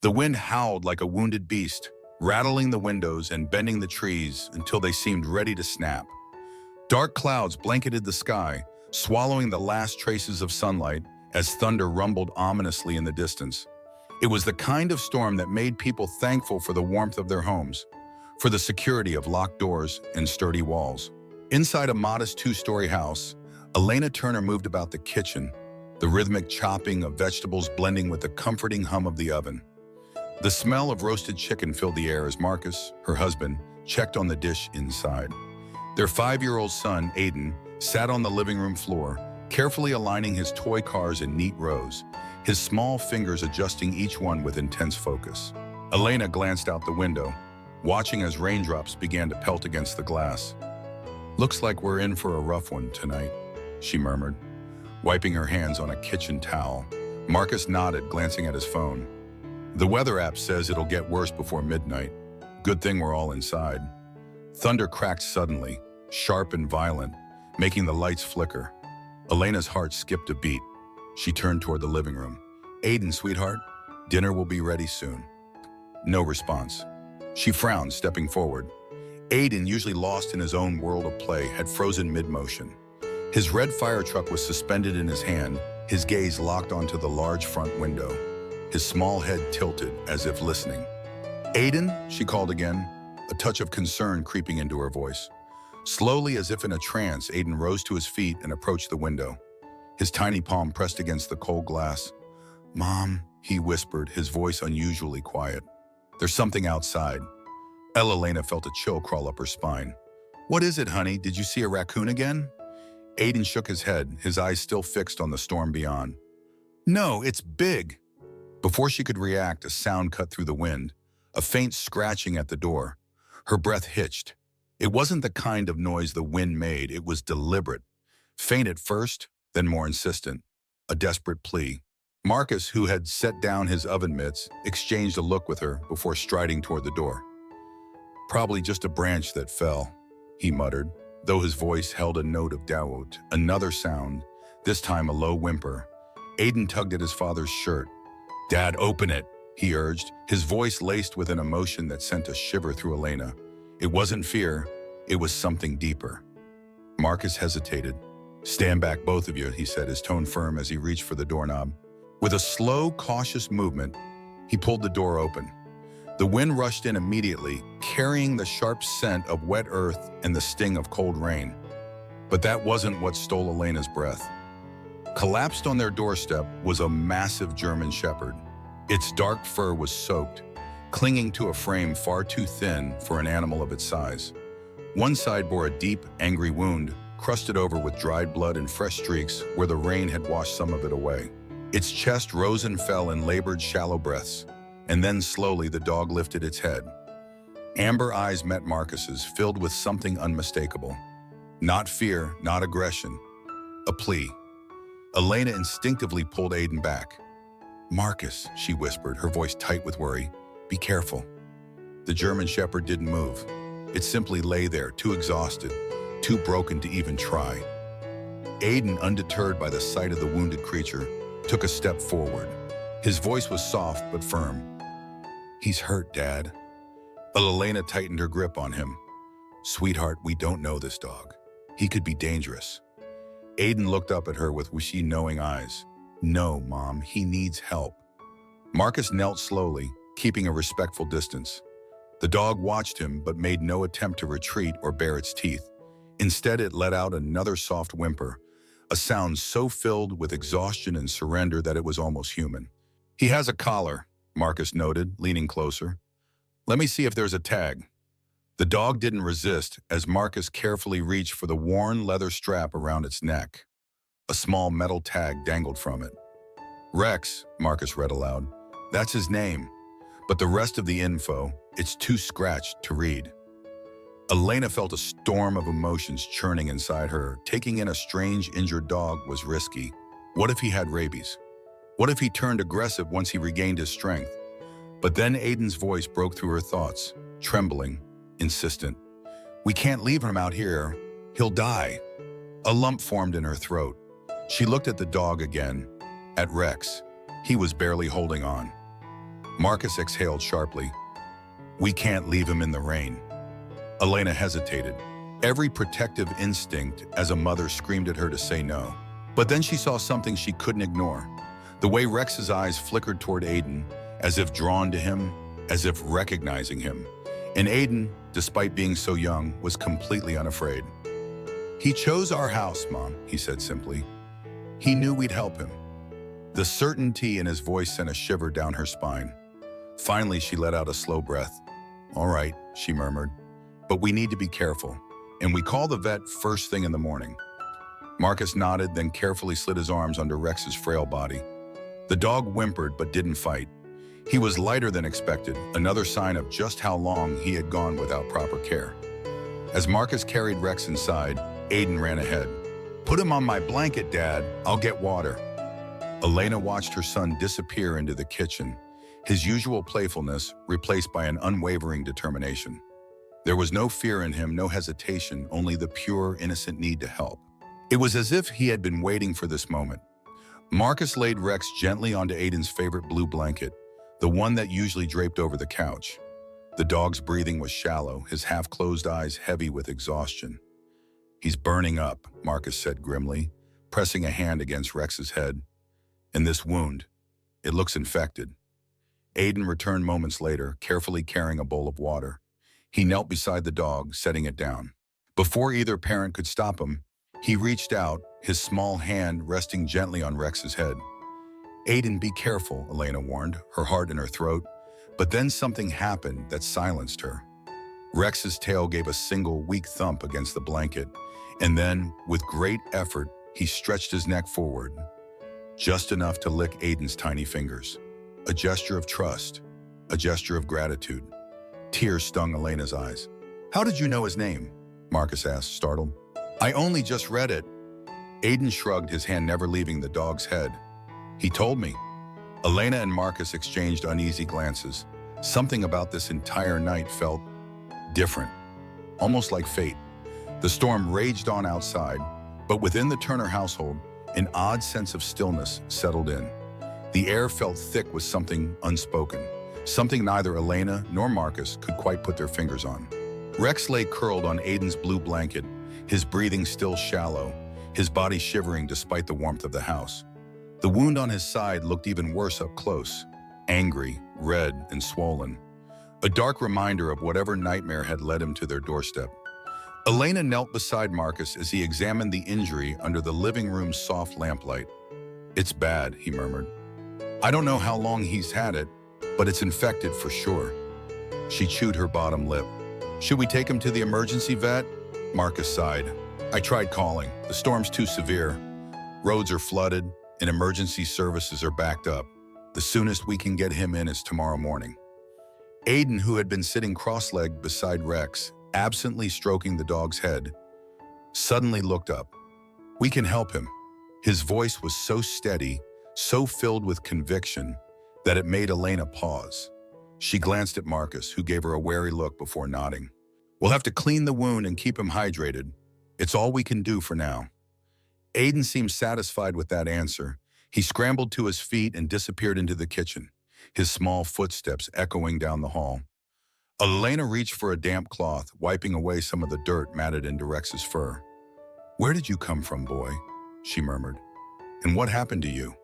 The wind howled like a wounded beast, rattling the windows and bending the trees until they seemed ready to snap. Dark clouds blanketed the sky, swallowing the last traces of sunlight as thunder rumbled ominously in the distance. It was the kind of storm that made people thankful for the warmth of their homes, for the security of locked doors and sturdy walls. Inside a modest two-story house, Elena Turner moved about the kitchen, the rhythmic chopping of vegetables blending with the comforting hum of the oven. The smell of roasted chicken filled the air as Marcus, her husband, checked on the dish inside. Their 5-year-old son, Aiden, sat on the living room floor, carefully aligning his toy cars in neat rows, his small fingers adjusting each one with intense focus. Elena glanced out the window, watching as raindrops began to pelt against the glass. "Looks like we're in for a rough one tonight," she murmured, wiping her hands on a kitchen towel. Marcus nodded, glancing at his phone. "The weather app says it'll get worse before midnight. Good thing we're all inside." Thunder cracked suddenly, sharp and violent, making the lights flicker. Elena's heart skipped a beat. She turned toward the living room. "Aiden, sweetheart, dinner will be ready soon." No response. She frowned, stepping forward. Aiden, usually lost in his own world of play, had frozen mid-motion. His red fire truck was suspended in his hand, his gaze locked onto the large front window. His small head tilted, as if listening. "Aiden?" she called again, a touch of concern creeping into her voice. Slowly, as if in a trance, Aiden rose to his feet and approached the window. His tiny palm pressed against the cold glass. "Mom," he whispered, his voice unusually quiet. "There's something outside." Elena felt a chill crawl up her spine. "What is it, honey? Did you see a raccoon again?" Aiden shook his head, his eyes still fixed on the storm beyond. "No, it's big." Before she could react, a sound cut through the wind, a faint scratching at the door. Her breath hitched. It wasn't the kind of noise the wind made, it was deliberate. Faint at first, then more insistent. A desperate plea. Marcus, who had set down his oven mitts, exchanged a look with her before striding toward the door. "Probably just a branch that fell," he muttered, though his voice held a note of doubt. Another sound, this time a low whimper. Aiden tugged at his father's shirt. "Dad, open it," he urged, his voice laced with an emotion that sent a shiver through Elena. It wasn't fear, it was something deeper. Marcus hesitated. "Stand back, both of you," he said, his tone firm as he reached for the doorknob. With a slow, cautious movement, he pulled the door open. The wind rushed in immediately, carrying the sharp scent of wet earth and the sting of cold rain. But that wasn't what stole Elena's breath. Collapsed on their doorstep was a massive German shepherd. Its dark fur was soaked, clinging to a frame far too thin for an animal of its size. One side bore a deep, angry wound, crusted over with dried blood and fresh streaks where the rain had washed some of it away. Its chest rose and fell in labored, shallow breaths, and then slowly the dog lifted its head. Amber eyes met Marcus's, filled with something unmistakable. Not fear, not aggression. A plea. Elena instinctively pulled Aiden back. "Marcus," she whispered, her voice tight with worry. "Be careful." The German shepherd didn't move. It simply lay there, too exhausted, too broken to even try. Aiden, undeterred by the sight of the wounded creature, took a step forward. His voice was soft but firm. "He's hurt, Dad." Elena tightened her grip on him. "Sweetheart, we don't know this dog. He could be dangerous." Aiden looked up at her with wishy, knowing eyes. "No, Mom, he needs help." Marcus knelt slowly, keeping a respectful distance. The dog watched him but made no attempt to retreat or bare its teeth. Instead, it let out another soft whimper, a sound so filled with exhaustion and surrender that it was almost human. "He has a collar," Marcus noted, leaning closer. "Let me see if there's a tag." The dog didn't resist as Marcus carefully reached for the worn leather strap around its neck. A small metal tag dangled from it. "Rex," Marcus read aloud. "That's his name. But the rest of the info, it's too scratched to read." Elena felt a storm of emotions churning inside her. Taking in a strange, injured dog was risky. What if he had rabies? What if he turned aggressive once he regained his strength? But then Aiden's voice broke through her thoughts, trembling, insistent. "We can't leave him out here. He'll die." A lump formed in her throat. She looked at the dog again, at Rex. He was barely holding on. Marcus exhaled sharply. We can't leave him in the rain. Elena hesitated. Every protective instinct as a mother screamed at her to say no. But then she saw something she couldn't ignore. The way Rex's eyes flickered toward Aiden, as if drawn to him, as if recognizing him. And Aiden, despite being so young, was completely unafraid. He chose our house, Mom, he said simply. He knew we'd help him. The certainty in his voice sent a shiver down her spine. Finally, she let out a slow breath. All right, she murmured, but we need to be careful, and we call the vet first thing in the morning. Marcus nodded, then carefully slid his arms under Rex's frail body. The dog whimpered but didn't fight. He was lighter than expected, another sign of just how long he had gone without proper care. As Marcus carried Rex inside, Aiden ran ahead. Put him on my blanket, Dad. I'll get water. Elena watched her son disappear into the kitchen, his usual playfulness replaced by an unwavering determination. There was no fear in him, no hesitation, only the pure, innocent need to help. It was as if he had been waiting for this moment. Marcus laid Rex gently onto Aiden's favorite blue blanket, the one that usually draped over the couch. The dog's breathing was shallow, his half-closed eyes heavy with exhaustion. He's burning up, Marcus said grimly, pressing a hand against Rex's head. And this wound, it looks infected. Aiden returned moments later, carefully carrying a bowl of water. He knelt beside the dog, setting it down. Before either parent could stop him, he reached out, his small hand resting gently on Rex's head. Aiden, be careful, Elena warned, her heart in her throat. But then something happened that silenced her. Rex's tail gave a single, weak thump against the blanket, and then, with great effort, he stretched his neck forward, just enough to lick Aiden's tiny fingers. A gesture of trust, a gesture of gratitude. Tears stung Elena's eyes. How did you know his name? Marcus asked, startled. I only just read it. Aiden shrugged, his hand never leaving the dog's head. He told me. Elena and Marcus exchanged uneasy glances. Something about this entire night felt different, almost like fate. The storm raged on outside, but within the Turner household, an odd sense of stillness settled in. The air felt thick with something unspoken, something neither Elena nor Marcus could quite put their fingers on. Rex lay curled on Aiden's blue blanket, his breathing still shallow, his body shivering despite the warmth of the house. The wound on his side looked even worse up close, angry, red, and swollen. A dark reminder of whatever nightmare had led him to their doorstep. Elena knelt beside Marcus as he examined the injury under the living room's soft lamplight. It's bad, he murmured. I don't know how long he's had it, but it's infected for sure. She chewed her bottom lip. Should we take him to the emergency vet? Marcus sighed. I tried calling. The storm's too severe. Roads are flooded, and emergency services are backed up. The soonest we can get him in is tomorrow morning. Aiden, who had been sitting cross-legged beside Rex, absently stroking the dog's head, suddenly looked up. We can help him. His voice was so steady, so filled with conviction, that it made Elena pause. She glanced at Marcus, who gave her a wary look before nodding. We'll have to clean the wound and keep him hydrated. It's all we can do for now. Aiden seemed satisfied with that answer. He scrambled to his feet and disappeared into the kitchen, his small footsteps echoing down the hall. Elena reached for a damp cloth, wiping away some of the dirt matted into Rex's fur. Where did you come from, boy? She murmured. And what happened to you?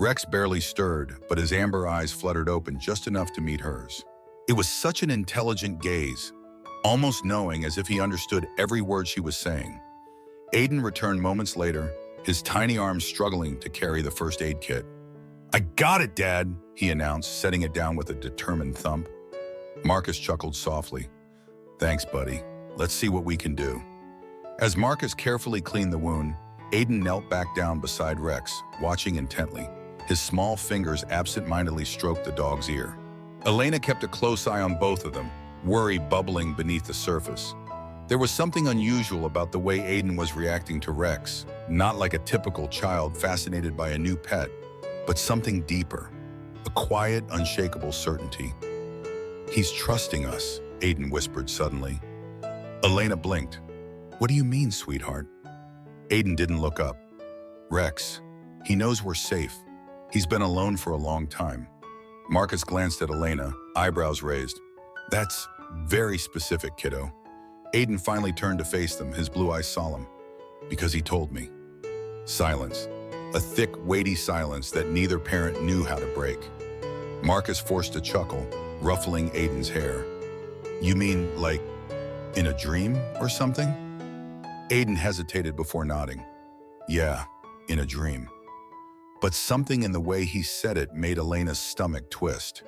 Rex barely stirred, but his amber eyes fluttered open just enough to meet hers. It was such an intelligent gaze, almost knowing, as if he understood every word she was saying. Aiden returned moments later, his tiny arms struggling to carry the first aid kit. I got it, Dad, he announced, setting it down with a determined thump. Marcus chuckled softly. Thanks, buddy. Let's see what we can do. As Marcus carefully cleaned the wound, Aiden knelt back down beside Rex, watching intently. His small fingers absent-mindedly stroked the dog's ear. Elena kept a close eye on both of them, worry bubbling beneath the surface. There was something unusual about the way Aiden was reacting to Rex, not like a typical child fascinated by a new pet, but something deeper, a quiet, unshakable certainty. He's trusting us, Aiden whispered suddenly. Elena blinked. What do you mean, sweetheart? Aiden didn't look up. Rex, he knows we're safe. He's been alone for a long time. Marcus glanced at Elena, eyebrows raised. That's very specific, kiddo. Aiden finally turned to face them, his blue eyes solemn. Because he told me. Silence. A thick, weighty silence that neither parent knew how to break. Marcus forced a chuckle, ruffling Aiden's hair. You mean, like, in a dream or something? Aiden hesitated before nodding. Yeah, in a dream. But something in the way he said it made Elena's stomach twist.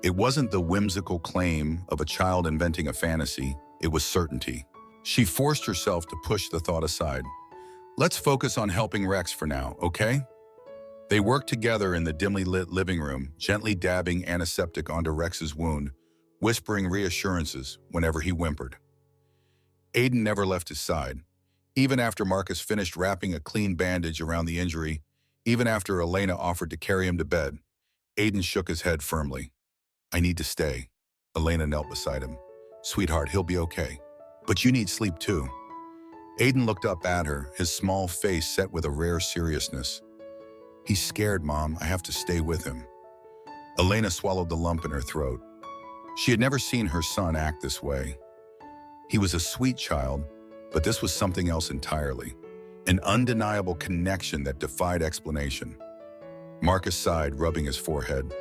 It wasn't the whimsical claim of a child inventing a fantasy, it was certainty. She forced herself to push the thought aside. Let's focus on helping Rex for now, okay? They worked together in the dimly lit living room, gently dabbing antiseptic onto Rex's wound, whispering reassurances whenever he whimpered. Aiden never left his side. Even after Marcus finished wrapping a clean bandage around the injury, even after Elena offered to carry him to bed, Aiden shook his head firmly. I need to stay. Elena knelt beside him. Sweetheart, he'll be okay. But you need sleep too. Aiden looked up at her, his small face set with a rare seriousness. He's scared, Mom. I have to stay with him. Elena swallowed the lump in her throat. She had never seen her son act this way. He was a sweet child, but this was something else entirely. An undeniable connection that defied explanation. Marcus sighed, rubbing his forehead.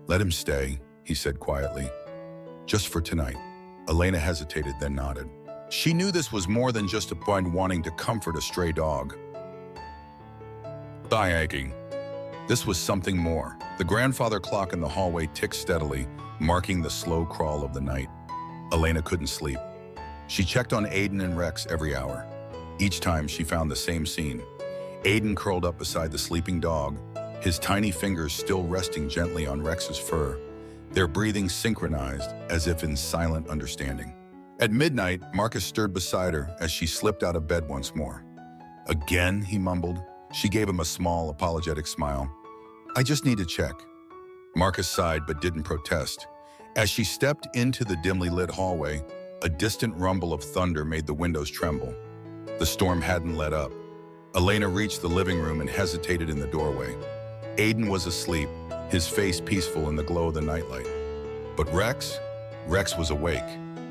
Let him stay, he said quietly. Just for tonight. Elena hesitated, then nodded. She knew this was more than just a point wanting to comfort a stray dog. Thigh aching. This was something more. The grandfather clock in the hallway ticked steadily, marking the slow crawl of the night. Elena couldn't sleep. She checked on Aiden and Rex every hour. Each time she found the same scene. Aiden curled up beside the sleeping dog, his tiny fingers still resting gently on Rex's fur, their breathing synchronized as if in silent understanding. At midnight, Marcus stirred beside her as she slipped out of bed once more. Again, he mumbled. She gave him a small, apologetic smile. I just need to check. Marcus sighed but didn't protest. As she stepped into the dimly lit hallway, a distant rumble of thunder made the windows tremble. The storm hadn't let up. Elena reached the living room and hesitated in the doorway. Aiden was asleep, his face peaceful in the glow of the nightlight. But Rex was awake.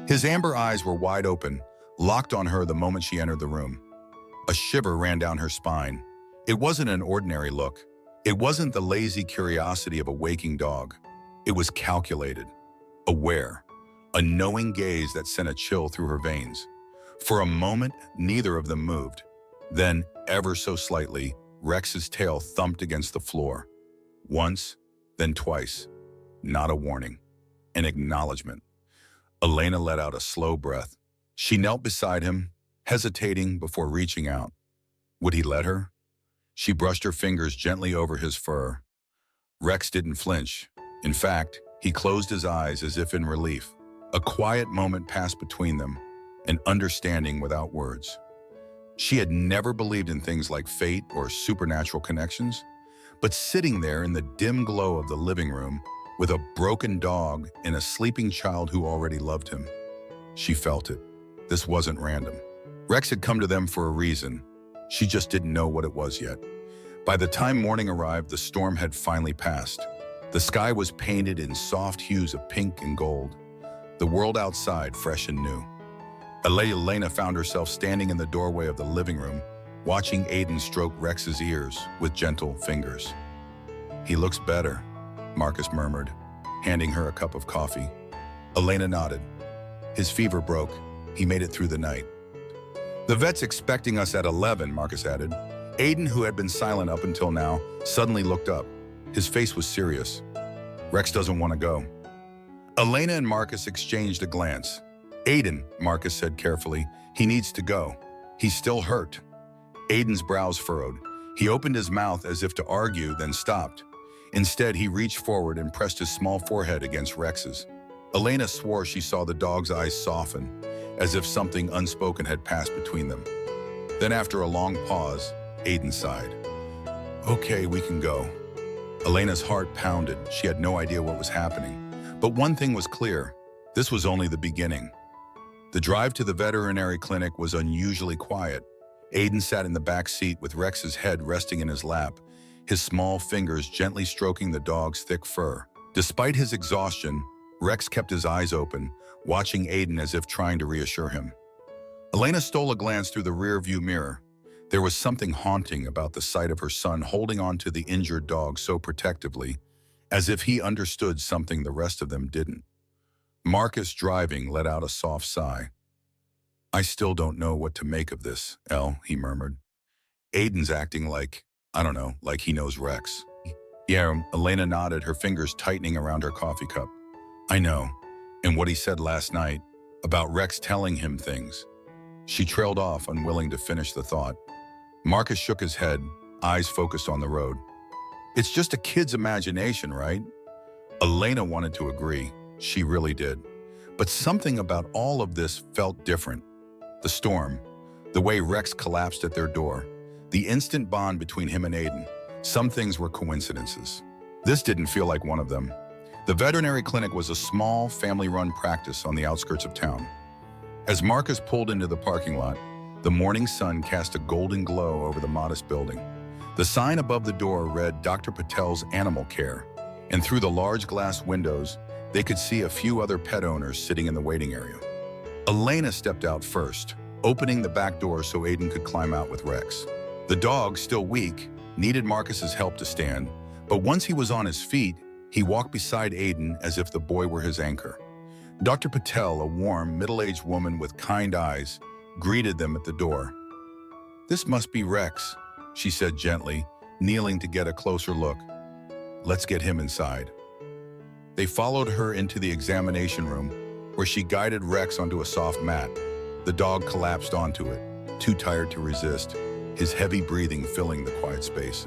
His amber eyes were wide open, locked on her the moment she entered the room. A shiver ran down her spine. It wasn't an ordinary look. It wasn't the lazy curiosity of a waking dog. It was calculated, aware, a knowing gaze that sent a chill through her veins. For a moment, neither of them moved. Then, ever so slightly, Rex's tail thumped against the floor. Once, then twice. Not a warning. An acknowledgement. Elena let out a slow breath. She knelt beside him, hesitating before reaching out. Would he let her? She brushed her fingers gently over his fur. Rex didn't flinch. In fact, he closed his eyes as if in relief. A quiet moment passed between them, an understanding without words. She had never believed in things like fate or supernatural connections, but sitting there in the dim glow of the living room with a broken dog and a sleeping child who already loved him, she felt it. This wasn't random. Rex had come to them for a reason. She just didn't know what it was yet. By the time morning arrived, the storm had finally passed. The sky was painted in soft hues of pink and gold. The world outside fresh and new. Elena found herself standing in the doorway of the living room, watching Aiden stroke Rex's ears with gentle fingers. He looks better, Marcus murmured, handing her a cup of coffee. Elena nodded. His fever broke. He made it through the night. The vet's expecting us at 11, Marcus added. Aiden, who had been silent up until now, suddenly looked up. His face was serious. Rex doesn't want to go. Elena and Marcus exchanged a glance. Aiden, Marcus said carefully, he needs to go. He's still hurt. Aiden's brows furrowed. He opened his mouth as if to argue, then stopped. Instead, he reached forward and pressed his small forehead against Rex's. Elena swore she saw the dog's eyes soften, as if something unspoken had passed between them. Then after a long pause, Aiden sighed. Okay, we can go. Elena's heart pounded. She had no idea what was happening. But one thing was clear. This was only the beginning. The drive to the veterinary clinic was unusually quiet. Aiden sat in the back seat with Rex's head resting in his lap, his small fingers gently stroking the dog's thick fur. Despite his exhaustion, Rex kept his eyes open, watching Aiden as if trying to reassure him. Elena stole a glance through the rearview mirror. There was something haunting about the sight of her son holding on to the injured dog so protectively, as if he understood something the rest of them didn't. Marcus, driving, let out a soft sigh. "I still don't know what to make of this, Elle," he murmured. "Aiden's acting like, I don't know, like he knows Rex." "Yeah," Elena nodded, her fingers tightening around her coffee cup. "I know. And what he said last night, about Rex telling him things." She trailed off, unwilling to finish the thought. Marcus shook his head, eyes focused on the road. "It's just a kid's imagination, right?" Elena wanted to agree. She really did. But something about all of this felt different. The storm, the way Rex collapsed at their door, the instant bond between him and Aiden. Some things were coincidences. This didn't feel like one of them. The veterinary clinic was a small, family-run practice on the outskirts of town. As Marcus pulled into the parking lot, the morning sun cast a golden glow over the modest building. The sign above the door read Dr. Patel's Animal Care, and through the large glass windows, they could see a few other pet owners sitting in the waiting area. Elena stepped out first, opening the back door so Aiden could climb out with Rex. The dog, still weak, needed Marcus's help to stand, but once he was on his feet, he walked beside Aiden as if the boy were his anchor. Dr. Patel, a warm, middle-aged woman with kind eyes, greeted them at the door. "This must be Rex," she said gently, kneeling to get a closer look. "Let's get him inside." They followed her into the examination room, where she guided Rex onto a soft mat. The dog collapsed onto it, too tired to resist, his heavy breathing filling the quiet space.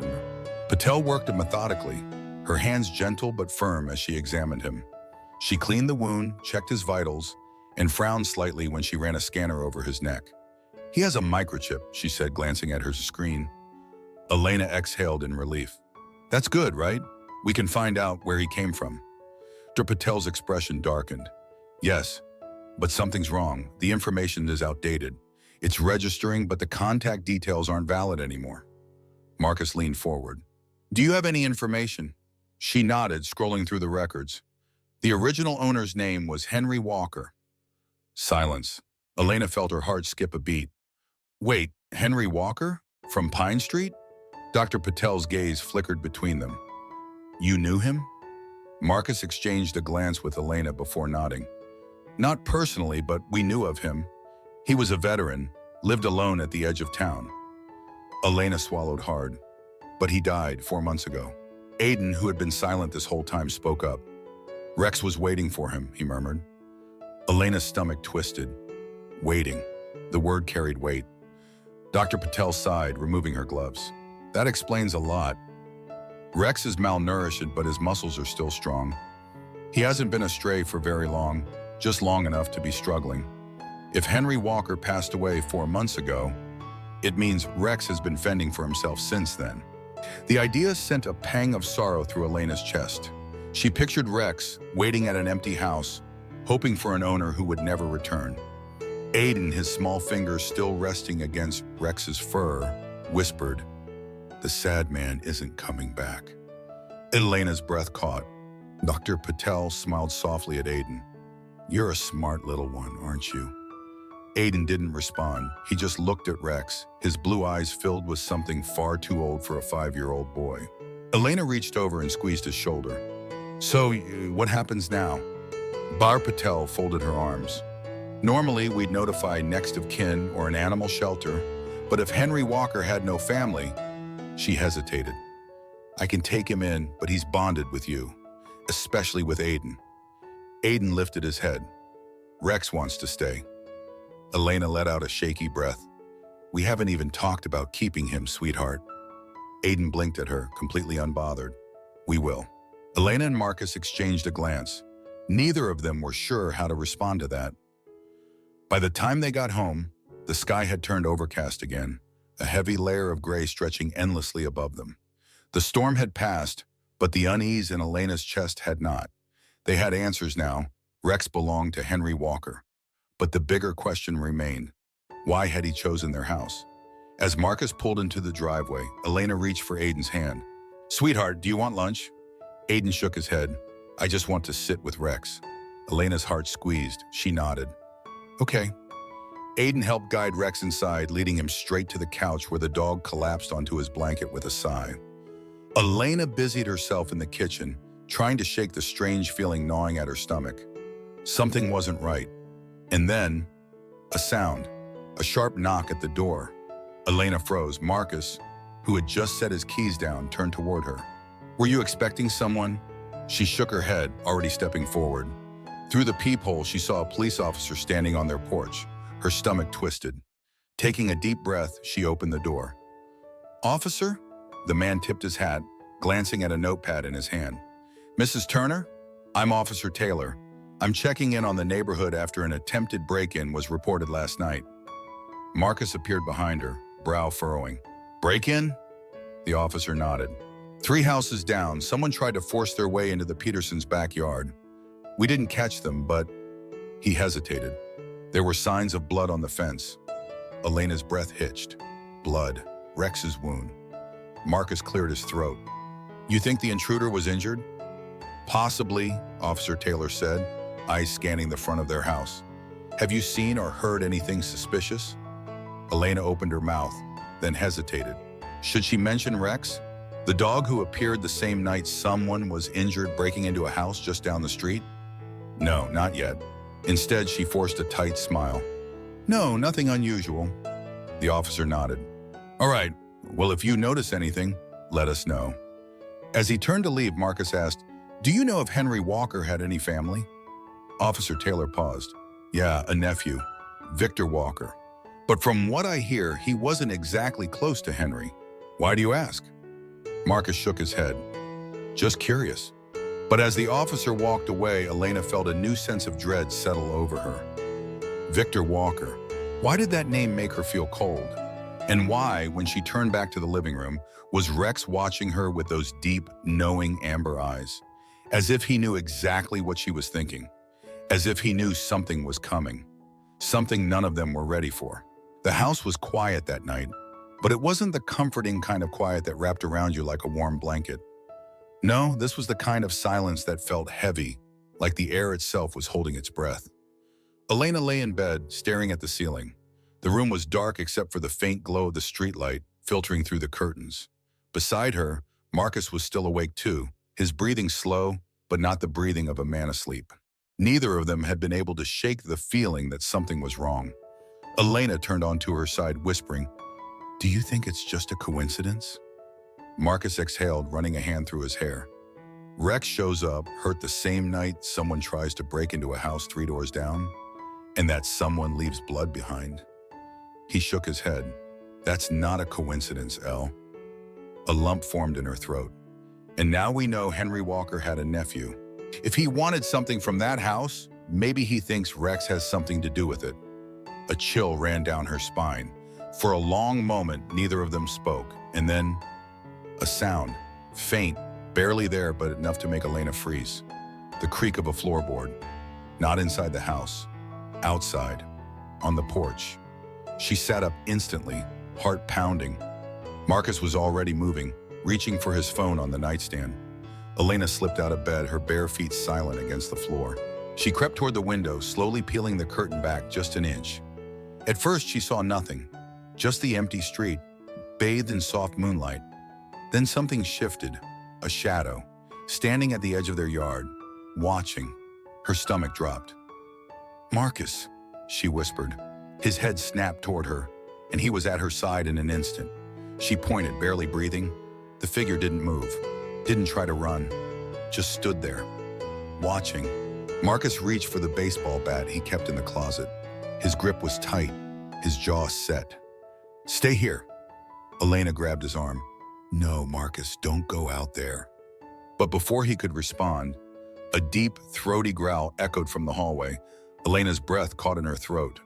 Patel worked methodically, her hands gentle but firm as she examined him. She cleaned the wound, checked his vitals, and frowned slightly when she ran a scanner over his neck. "He has a microchip," she said, glancing at her screen. Elena exhaled in relief. "That's good, right? We can find out where he came from." Dr. Patel's expression darkened. "Yes, but something's wrong. The information is outdated. It's registering, but the contact details aren't valid anymore." Marcus leaned forward. "Do you have any information?" She nodded, scrolling through the records. The original owner's name was Henry Walker. Silence. Elena felt her heart skip a beat. "Wait, Henry Walker? From Pine Street?" Dr. Patel's gaze flickered between them. "You knew him?" Marcus exchanged a glance with Elena before nodding. "Not personally, but we knew of him. He was a veteran, lived alone at the edge of town." Elena swallowed hard. "But he died 4 months ago." Aiden, who had been silent this whole time, spoke up. "Rex was waiting for him," he murmured. Elena's stomach twisted. Waiting. The word carried weight. Dr. Patel sighed, removing her gloves. "That explains a lot. Rex is malnourished, but his muscles are still strong. He hasn't been astray for very long, just long enough to be struggling. If Henry Walker passed away 4 months ago, it means Rex has been fending for himself since then." The idea sent a pang of sorrow through Elena's chest. She pictured Rex waiting at an empty house, hoping for an owner who would never return. Aiden, his small fingers still resting against Rex's fur, whispered, "The sad man isn't coming back." Elena's breath caught. Dr. Patel smiled softly at Aiden. "You're a smart little one, aren't you?" Aiden didn't respond. He just looked at Rex, his blue eyes filled with something far too old for a 5-year-old boy. Elena reached over and squeezed his shoulder. "So, what happens now?" Bar Patel folded her arms. "Normally, we'd notify next of kin or an animal shelter, but if Henry Walker had no family..." She hesitated. "I can take him in, but he's bonded with you, especially with Aiden." Aiden lifted his head. "Rex wants to stay." Elena let out a shaky breath. "We haven't even talked about keeping him, sweetheart." Aiden blinked at her, completely unbothered. "We will." Elena and Marcus exchanged a glance. Neither of them were sure how to respond to that. By the time they got home, the sky had turned overcast again, a heavy layer of gray stretching endlessly above them. The storm had passed, but the unease in Elena's chest had not. They had answers now. Rex belonged to Henry Walker. But the bigger question remained. Why had he chosen their house? As Marcus pulled into the driveway, Elena reached for Aiden's hand. "Sweetheart, do you want lunch?" Aiden shook his head. I just want to sit with Rex. Elena's heart squeezed. She nodded. Okay. Aiden helped guide Rex inside, leading him straight to the couch where the dog collapsed onto his blanket with a sigh. Elena busied herself in the kitchen, trying to shake the strange feeling gnawing at her stomach. Something wasn't right. And then, a sound, a sharp knock at the door. Elena froze. Marcus, who had just set his keys down, turned toward her. Were you expecting someone? She shook her head, already stepping forward. Through the peephole, she saw a police officer standing on their porch, her stomach twisted. Taking a deep breath, she opened the door. Officer? The man tipped his hat, glancing at a notepad in his hand. Mrs. Turner? I'm Officer Taylor. I'm checking in on the neighborhood after an attempted break-in was reported last night. Marcus appeared behind her, brow furrowing. Break-in? The officer nodded. 3 houses down, someone tried to force their way into the Petersons' backyard. We didn't catch them, but... He hesitated. There were signs of blood on the fence. Elena's breath hitched. Blood. Rex's wound. Marcus cleared his throat. You think the intruder was injured? Possibly, Officer Taylor said, eyes scanning the front of their house. Have you seen or heard anything suspicious? Elena opened her mouth, then hesitated. Should she mention Rex? The dog who appeared the same night someone was injured breaking into a house just down the street? No, not yet. Instead, she forced a tight smile. No, nothing unusual. The officer nodded. All right, well, if you notice anything, let us know. As he turned to leave, Marcus asked, do you know if Henry Walker had any family? Officer Taylor paused. Yeah, a nephew, Victor Walker. But from what I hear, he wasn't exactly close to Henry. Why do you ask? Marcus shook his head. Just curious. But as the officer walked away, Elena felt a new sense of dread settle over her. Victor Walker. Why did that name make her feel cold? And why, when she turned back to the living room, was Rex watching her with those deep, knowing amber eyes? As if he knew exactly what she was thinking. As if he knew something was coming. Something none of them were ready for. The house was quiet that night, but it wasn't the comforting kind of quiet that wrapped around you like a warm blanket. No, this was the kind of silence that felt heavy, like the air itself was holding its breath. Elena lay in bed, staring at the ceiling. The room was dark except for the faint glow of the streetlight filtering through the curtains. Beside her, Marcus was still awake too, his breathing slow, but not the breathing of a man asleep. Neither of them had been able to shake the feeling that something was wrong. Elena turned onto her side, whispering, "Do you think it's just a coincidence?" Marcus exhaled, running a hand through his hair. Rex shows up, hurt the same night someone tries to break into a house 3 doors down, and that someone leaves blood behind. He shook his head. That's not a coincidence, Elle. A lump formed in her throat. And now we know Henry Walker had a nephew. If he wanted something from that house, maybe he thinks Rex has something to do with it. A chill ran down her spine. For a long moment, neither of them spoke, and then a sound, faint, barely there, but enough to make Elena freeze. The creak of a floorboard. Not inside the house. Outside. On the porch. She sat up instantly, heart pounding. Marcus was already moving, reaching for his phone on the nightstand. Elena slipped out of bed, her bare feet silent against the floor. She crept toward the window, slowly peeling the curtain back just an inch. At first, she saw nothing, just the empty street, bathed in soft moonlight. Then something shifted, a shadow, standing at the edge of their yard, watching. Her stomach dropped. "Marcus," she whispered. His head snapped toward her, and he was at her side in an instant. She pointed, barely breathing. The figure didn't move, didn't try to run, just stood there, watching. Marcus reached for the baseball bat he kept in the closet. His grip was tight, his jaw set. "Stay here." Elena grabbed his arm. "No, Marcus, don't go out there." But before he could respond, a deep, throaty growl echoed from the hallway. Elena's breath caught in her throat.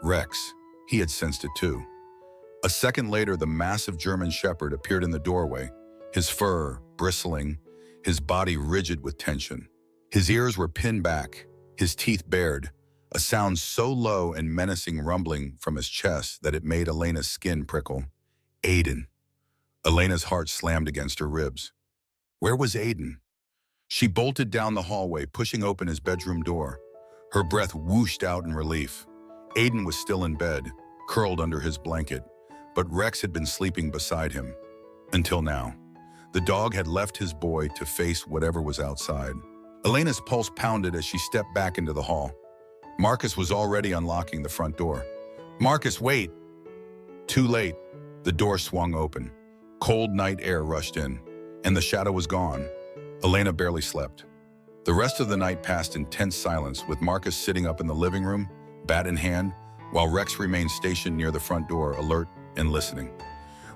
Rex. He had sensed it too. A second later, the massive German shepherd appeared in the doorway, his fur bristling, his body rigid with tension. His ears were pinned back, his teeth bared, a sound so low and menacing rumbling from his chest that it made Elena's skin prickle. Aiden. Elena's heart slammed against her ribs. Where was Aiden? She bolted down the hallway, pushing open his bedroom door. Her breath whooshed out in relief. Aiden was still in bed, curled under his blanket, but Rex had been sleeping beside him. Until now. The dog had left his boy to face whatever was outside. Elena's pulse pounded as she stepped back into the hall. Marcus was already unlocking the front door. "Marcus, wait!" Too late. The door swung open. Cold night air rushed in, and the shadow was gone. Elena barely slept. The rest of the night passed in tense silence, with Marcus sitting up in the living room, bat in hand, while Rex remained stationed near the front door, alert and listening.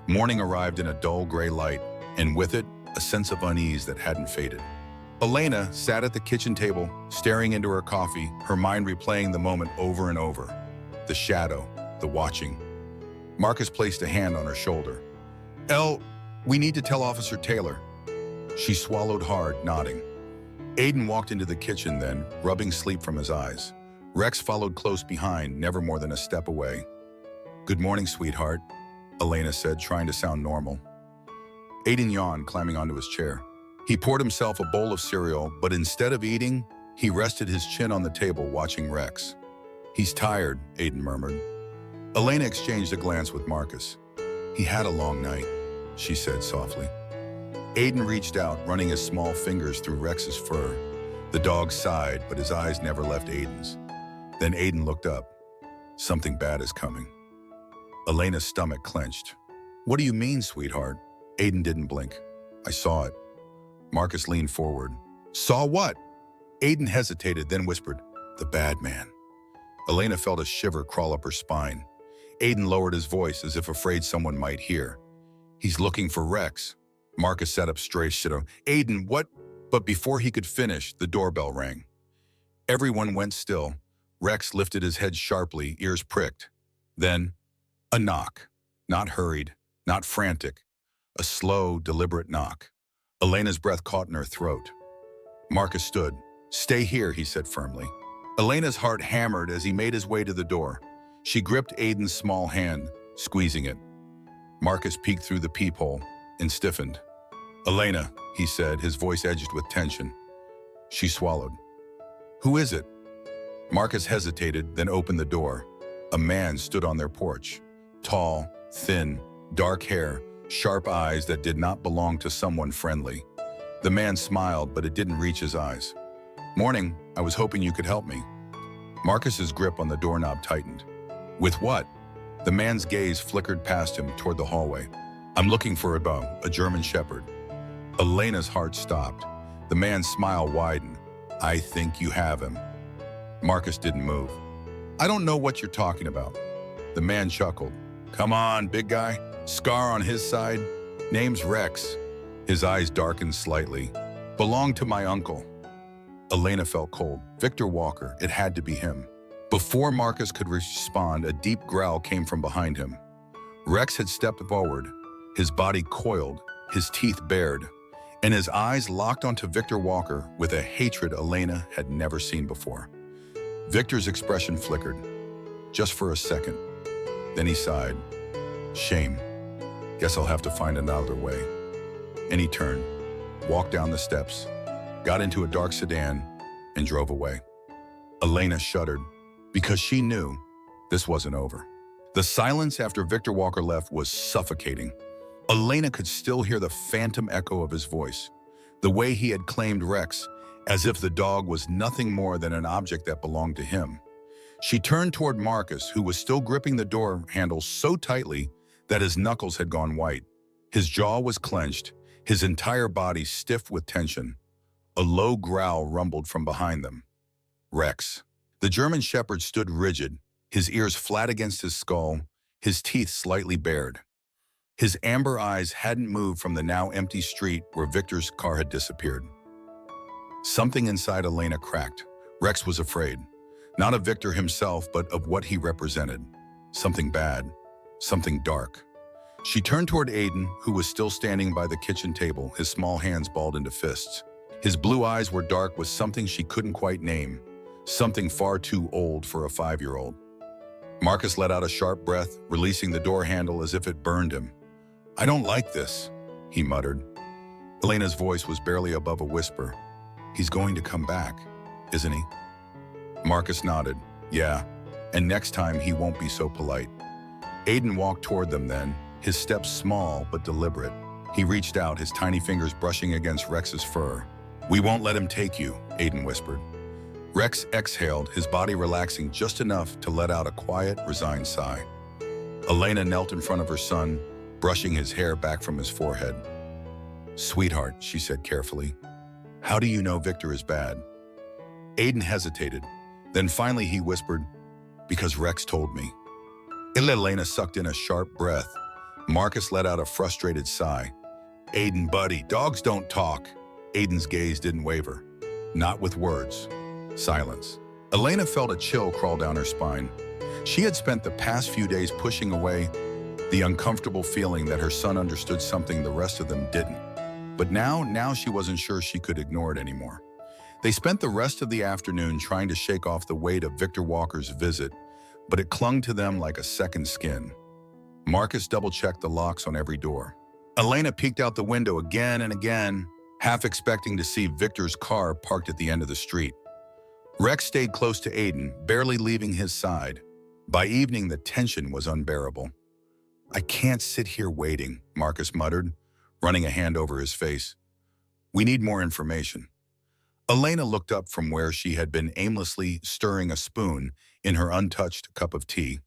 Morning arrived in a dull gray light, and with it, a sense of unease that hadn't faded. Elena sat at the kitchen table, staring into her coffee, her mind replaying the moment over and over. The shadow, the watching. Marcus placed a hand on her shoulder. "Elle, we need to tell Officer Taylor." She swallowed hard, nodding. Aiden walked into the kitchen then, rubbing sleep from his eyes. Rex followed close behind, never more than a step away. "Good morning, sweetheart," Elena said, trying to sound normal. Aiden yawned, climbing onto his chair. He poured himself a bowl of cereal, but instead of eating, he rested his chin on the table, watching Rex. "He's tired," Aiden murmured. Elena exchanged a glance with Marcus. "He had a long night," she said softly. Aiden reached out, running his small fingers through Rex's fur. The dog sighed, but his eyes never left Aiden's. Then Aiden looked up. "Something bad is coming." Elena's stomach clenched. "What do you mean, sweetheart?" Aiden didn't blink. "I saw it." Marcus leaned forward. "Saw what?" Aiden hesitated, then whispered, "The bad man." Elena felt a shiver crawl up her spine. Aiden lowered his voice as if afraid someone might hear. "He's looking for Rex." Marcus sat up straight. "Aiden, what?" But before he could finish, the doorbell rang. Everyone went still. Rex lifted his head sharply, ears pricked. Then, a knock. Not hurried, not frantic. A slow, deliberate knock. Elena's breath caught in her throat. Marcus stood. "Stay here," he said firmly. Elena's heart hammered as he made his way to the door. She gripped Aiden's small hand, squeezing it. Marcus peeked through the peephole and stiffened. "Elena," he said, his voice edged with tension. She swallowed. "Who is it?" Marcus hesitated, then opened the door. A man stood on their porch. Tall, thin, dark hair, sharp eyes that did not belong to someone friendly. The man smiled, but it didn't reach his eyes. "Morning, I was hoping you could help me." Marcus's grip on the doorknob tightened. "With what?" The man's gaze flickered past him toward the hallway. "I'm looking for a German Shepherd." Elena's heart stopped. The man's smile widened. "I think you have him." Marcus didn't move. "I don't know what you're talking about." The man chuckled. "Come on, big guy. Scar on his side. Name's Rex." His eyes darkened slightly. "Belonged to my uncle." Elena felt cold. Victor Walker, it had to be him. Before Marcus could respond, a deep growl came from behind him. Rex had stepped forward, his body coiled, his teeth bared, and his eyes locked onto Victor Walker with a hatred Elena had never seen before. Victor's expression flickered, just for a second. Then he sighed. "Shame. Guess I'll have to find another way." And he turned, walked down the steps, got into a dark sedan, and drove away. Elena shuddered, because she knew this wasn't over. The silence after Victor Walker left was suffocating. Elena could still hear the phantom echo of his voice, the way he had claimed Rex, as if the dog was nothing more than an object that belonged to him. She turned toward Marcus, who was still gripping the door handle so tightly that his knuckles had gone white. His jaw was clenched, his entire body stiff with tension. A low growl rumbled from behind them. Rex. The German Shepherd stood rigid, his ears flat against his skull, his teeth slightly bared. His amber eyes hadn't moved from the now empty street where Victor's car had disappeared. Something inside Elena cracked. Rex was afraid. Not of Victor himself, but of what he represented. Something bad. Something dark. She turned toward Aiden, who was still standing by the kitchen table, his small hands balled into fists. His blue eyes were dark with something she couldn't quite name. Something far too old for a 5-year-old. Marcus let out a sharp breath, releasing the door handle as if it burned him. "I don't like this," he muttered. Elena's voice was barely above a whisper. He's going to come back, isn't he? Marcus nodded. Yeah, and next time he won't be so polite. Aiden walked toward them then, his steps small but deliberate. He reached out, his tiny fingers brushing against Rex's fur. We won't let him take you, Aiden whispered. Rex exhaled, his body relaxing just enough to let out a quiet, resigned sigh. Elena knelt in front of her son, brushing his hair back from his forehead. Sweetheart, she said carefully, how do you know Victor is bad? Aiden hesitated. Then finally he whispered, because Rex told me. Elena sucked in a sharp breath. Marcus let out a frustrated sigh. Aiden, buddy, dogs don't talk. Aiden's gaze didn't waver. Not with words. Silence. Elena felt a chill crawl down her spine. She had spent the past few days pushing away the uncomfortable feeling that her son understood something the rest of them didn't. But now she wasn't sure she could ignore it anymore. They spent the rest of the afternoon trying to shake off the weight of Victor Walker's visit, but it clung to them like a second skin. Marcus double-checked the locks on every door. Elena peeked out the window again and again, half expecting to see Victor's car parked at the end of the street. Rex stayed close to Aiden, barely leaving his side. By evening, the tension was unbearable. I can't sit here waiting, Marcus muttered, running a hand over his face. We need more information. Elena looked up from where she had been aimlessly stirring a spoon in her untouched cup of tea.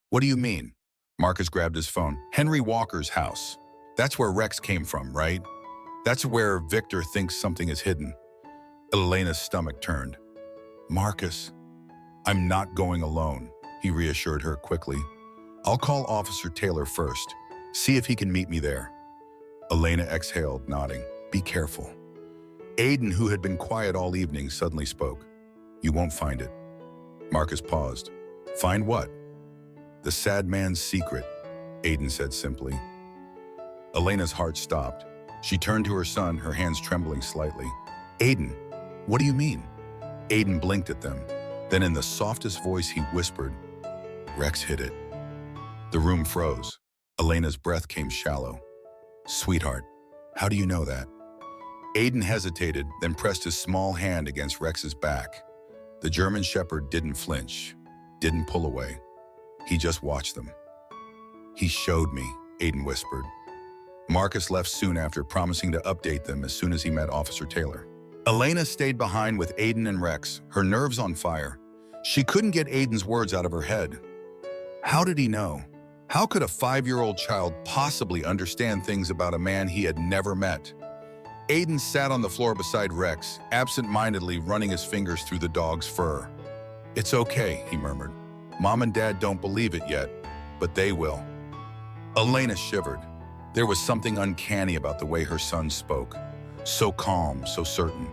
What do you mean? Marcus grabbed his phone. Henry Walker's house. That's where Rex came from, right? That's where Victor thinks something is hidden. Elena's stomach turned. Marcus, I'm not going alone, he reassured her quickly. I'll call Officer Taylor first, see if he can meet me there. Elena exhaled, nodding. Be careful. Aiden, who had been quiet all evening, suddenly spoke. You won't find it. Marcus paused. Find what? The sad man's secret, Aiden said simply. Elena's heart stopped. She turned to her son, her hands trembling slightly. Aiden, what do you mean? Aiden blinked at them. Then in the softest voice he whispered, Rex hid it. The room froze. Elena's breath came shallow. Sweetheart, how do you know that? Aiden hesitated, then pressed his small hand against Rex's back. The German Shepherd didn't flinch, didn't pull away. He just watched them. He showed me, Aiden whispered. Marcus left soon after, promising to update them as soon as he met Officer Taylor. Elena stayed behind with Aiden and Rex, her nerves on fire. She couldn't get Aiden's words out of her head. How did he know? How could a 5-year-old child possibly understand things about a man he had never met? Aiden sat on the floor beside Rex, absent-mindedly running his fingers through the dog's fur. It's okay, he murmured. Mom and Dad don't believe it yet, but they will. Elena shivered. There was something uncanny about the way her son spoke. So calm, so certain.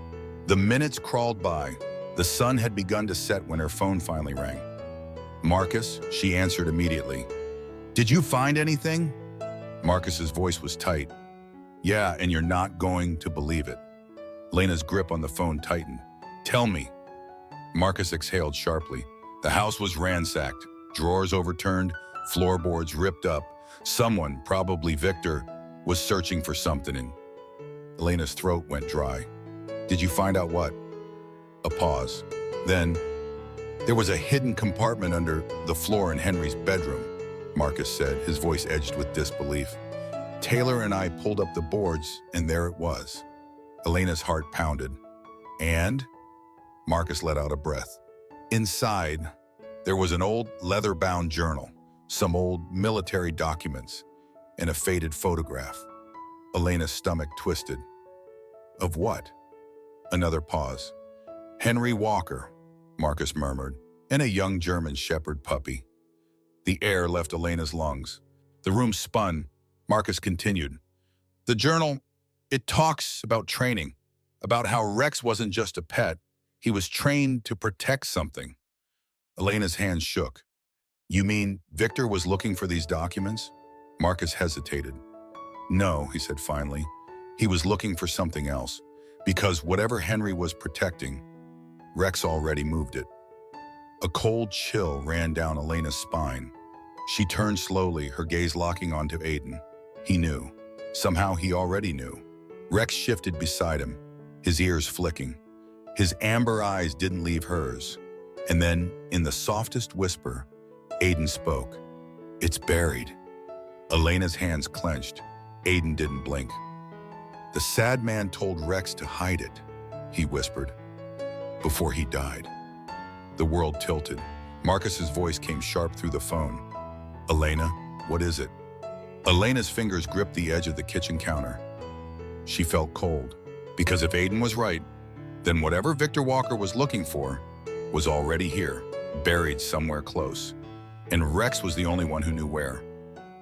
The minutes crawled by. The sun had begun to set when her phone finally rang. Marcus, she answered immediately. Did you find anything? Marcus's voice was tight. Yeah, and you're not going to believe it. Lena's grip on the phone tightened. Tell me. Marcus exhaled sharply. The house was ransacked, drawers overturned, floorboards ripped up. Someone, probably Victor, was searching for something, and Elena's throat went dry. Did you find out what? A pause. Then, there was a hidden compartment under the floor in Henry's bedroom, Marcus said, his voice edged with disbelief. Taylor and I pulled up the boards, and there it was. Elena's heart pounded. And? Marcus let out a breath. Inside, there was an old leather-bound journal, some old military documents, and a faded photograph. Elena's stomach twisted. Of what? Another pause. Henry Walker, Marcus murmured, and a young German Shepherd puppy. The air left Elena's lungs. The room spun. Marcus continued. The journal, it talks about training, about how Rex wasn't just a pet. He was trained to protect something. Elena's hands shook. You mean Victor was looking for these documents? Marcus hesitated. No, he said finally. He was looking for something else, because whatever Henry was protecting, Rex already moved it. A cold chill ran down Elena's spine. She turned slowly, her gaze locking onto Aiden. He knew. Somehow he already knew. Rex shifted beside him, his ears flicking. His amber eyes didn't leave hers. And then, in the softest whisper, Aiden spoke. "It's buried." Elena's hands clenched. Aiden didn't blink. "The sad man told Rex to hide it," he whispered, "before he died." The world tilted. Marcus's voice came sharp through the phone. "Elena, what is it?" Elena's fingers gripped the edge of the kitchen counter. She felt cold, because if Aiden was right, then whatever Victor Walker was looking for was already here, buried somewhere close. And Rex was the only one who knew where.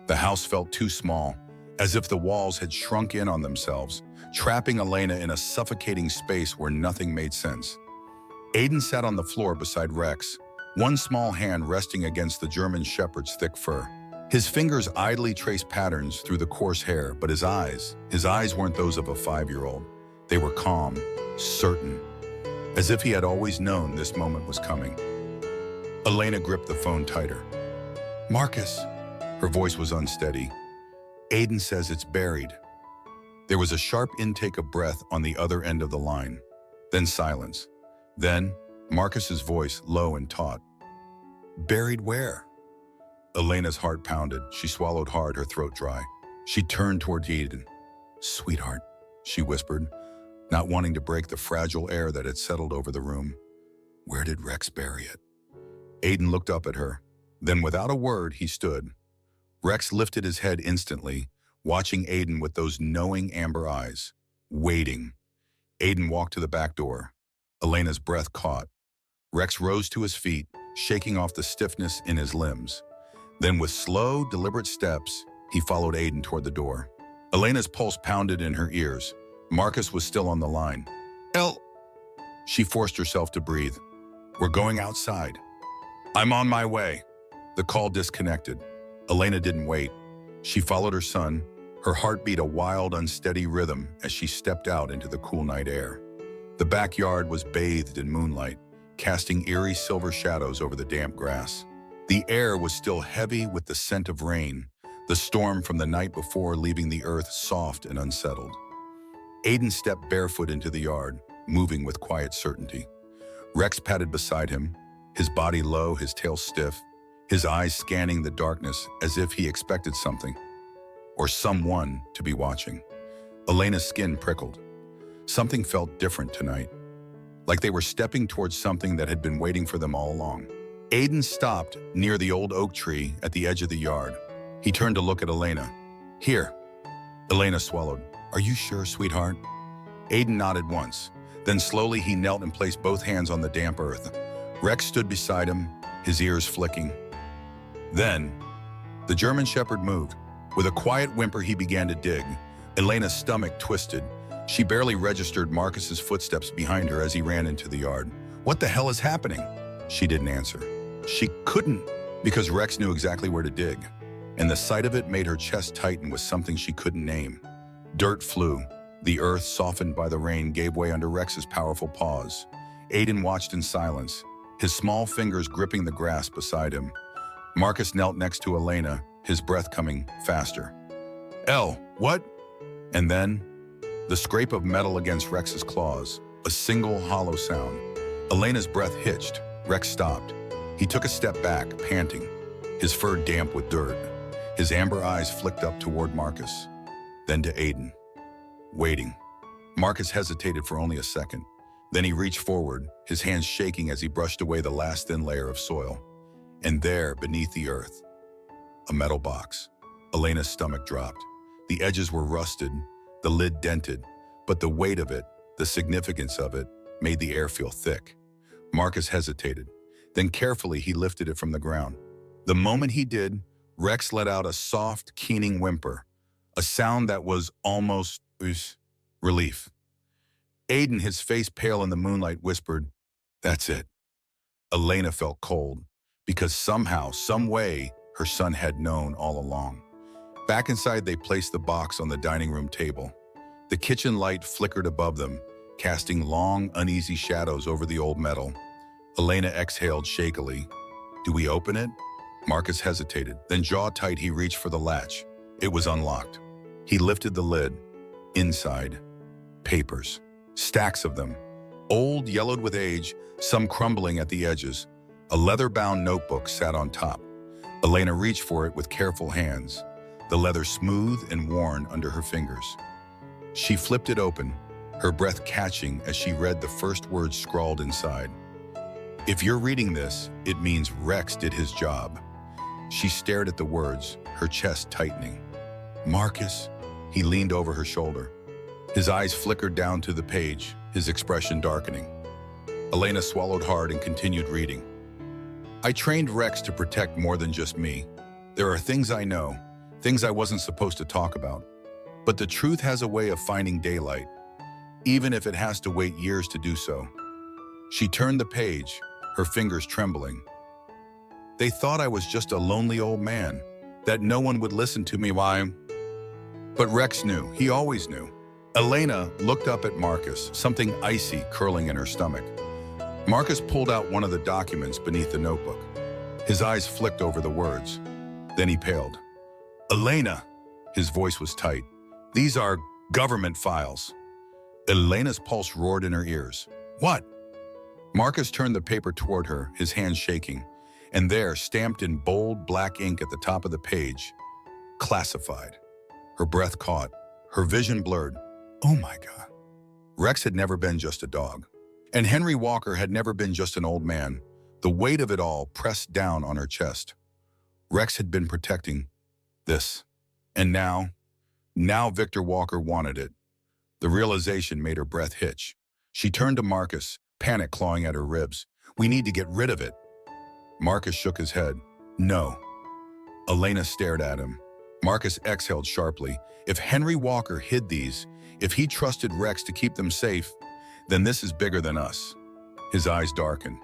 The house felt too small, as if the walls had shrunk in on themselves, trapping Elena in a suffocating space where nothing made sense. Aiden sat on the floor beside Rex, one small hand resting against the German shepherd's thick fur. His fingers idly traced patterns through the coarse hair, but his eyes weren't those of a 5-year-old. They were calm, certain, as if he had always known this moment was coming. Elena gripped the phone tighter. "Marcus," her voice was unsteady. "Aiden says it's buried." There was a sharp intake of breath on the other end of the line, then silence. Then, Marcus's voice, low and taut. "Buried where?" Elena's heart pounded. She swallowed hard, her throat dry. She turned toward Aiden. "Sweetheart," she whispered, not wanting to break the fragile air that had settled over the room. "Where did Rex bury it?" Aiden looked up at her. Then, without a word, he stood. Rex lifted his head instantly, watching Aiden with those knowing amber eyes, waiting. Aiden walked to the back door. Elena's breath caught. Rex rose to his feet, shaking off the stiffness in his limbs. Then, with slow, deliberate steps, he followed Aiden toward the door. Elena's pulse pounded in her ears. Marcus was still on the line. She forced herself to breathe. "We're going outside." "I'm on my way." The call disconnected. Elena didn't wait. She followed her son, her heart beat a wild, unsteady rhythm as she stepped out into the cool night air. The backyard was bathed in moonlight, casting eerie silver shadows over the damp grass. The air was still heavy with the scent of rain, the storm from the night before leaving the earth soft and unsettled. Aiden stepped barefoot into the yard, moving with quiet certainty. Rex padded beside him, his body low, his tail stiff, his eyes scanning the darkness as if he expected something, or someone, to be watching. Elena's skin prickled. Something felt different tonight, like they were stepping towards something that had been waiting for them all along. Aiden stopped near the old oak tree at the edge of the yard. He turned to look at Elena. "Here." Elena swallowed. "Are you sure, sweetheart?" Aiden nodded once. Then slowly he knelt and placed both hands on the damp earth. Rex stood beside him, his ears flicking. Then, the German shepherd moved. With a quiet whimper, he began to dig. Elena's stomach twisted. She barely registered Marcus's footsteps behind her as he ran into the yard. "What the hell is happening?" She didn't answer. She couldn't, because Rex knew exactly where to dig. And the sight of it made her chest tighten with something she couldn't name. Dirt flew. The earth, softened by the rain, gave way under Rex's powerful paws. Aiden watched in silence, his small fingers gripping the grass beside him. Marcus knelt next to Elena, his breath coming faster. What?" And then, the scrape of metal against Rex's claws, a single hollow sound. Elena's breath hitched. Rex stopped. He took a step back, panting, his fur damp with dirt. His amber eyes flicked up toward Marcus, then to Aiden, waiting. Marcus hesitated for only a second. Then he reached forward, his hands shaking as he brushed away the last thin layer of soil. And there, beneath the earth, a metal box. Elena's stomach dropped. The edges were rusted, the lid dented, but the weight of it, the significance of it, made the air feel thick. Marcus hesitated. Then carefully he lifted it from the ground. The moment he did, Rex let out a soft, keening whimper, a sound that was almost relief. Aiden, his face pale in the moonlight, whispered, "That's it." Elena felt cold, because somehow, some way, her son had known all along. Back inside, they placed the box on the dining room table. The kitchen light flickered above them, casting long, uneasy shadows over the old metal. Elena exhaled shakily. "Do we open it?" Marcus hesitated. Then, jaw tight, he reached for the latch. It was unlocked. He lifted the lid. Inside, papers. Stacks of them. Old, yellowed with age, some crumbling at the edges. A leather-bound notebook sat on top. Elena reached for it with careful hands, the leather smooth and worn under her fingers. She flipped it open, her breath catching as she read the first words scrawled inside. "If you're reading this, it means Rex did his job." She stared at the words, her chest tightening. "Marcus?" He leaned over her shoulder. His eyes flickered down to the page, his expression darkening. Elena swallowed hard and continued reading. "I trained Rex to protect more than just me. There are things I know, things I wasn't supposed to talk about. But the truth has a way of finding daylight, even if it has to wait years to do so." She turned the page, her fingers trembling. "They thought I was just a lonely old man, that no one would listen to me while..." But Rex knew, he always knew. Elena looked up at Marcus, something icy curling in her stomach. Marcus pulled out one of the documents beneath the notebook. His eyes flicked over the words. Then he paled. "Elena!" His voice was tight. "These are government files." Elena's pulse roared in her ears. "What?" Marcus turned the paper toward her, his hands shaking. And there, stamped in bold black ink at the top of the page, "Classified." Her breath caught, her vision blurred. Oh my God. Rex had never been just a dog. And Henry Walker had never been just an old man. The weight of it all pressed down on her chest. Rex had been protecting this. And now Victor Walker wanted it. The realization made her breath hitch. She turned to Marcus, panic clawing at her ribs. "We need to get rid of it." Marcus shook his head. "No." Elena stared at him. Marcus exhaled sharply. If Henry Walker hid these, if he trusted Rex to keep them safe, then this is bigger than us. His eyes darkened.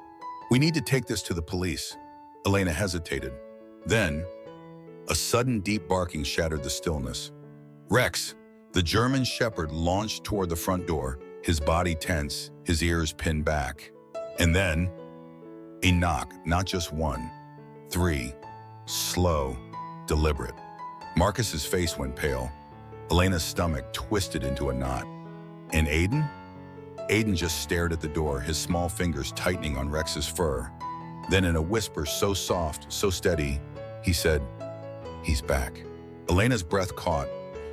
"We need to take this to the police." Elena hesitated. Then, a sudden deep barking shattered the stillness. Rex, the German shepherd, launched toward the front door, his body tense, his ears pinned back. And then, a knock, not just one, 3, slow, deliberate. Marcus's face went pale. Elena's stomach twisted into a knot. And Aiden? Aiden just stared at the door, his small fingers tightening on Rex's fur. Then in a whisper so soft, so steady, he said, "He's back." Elena's breath caught,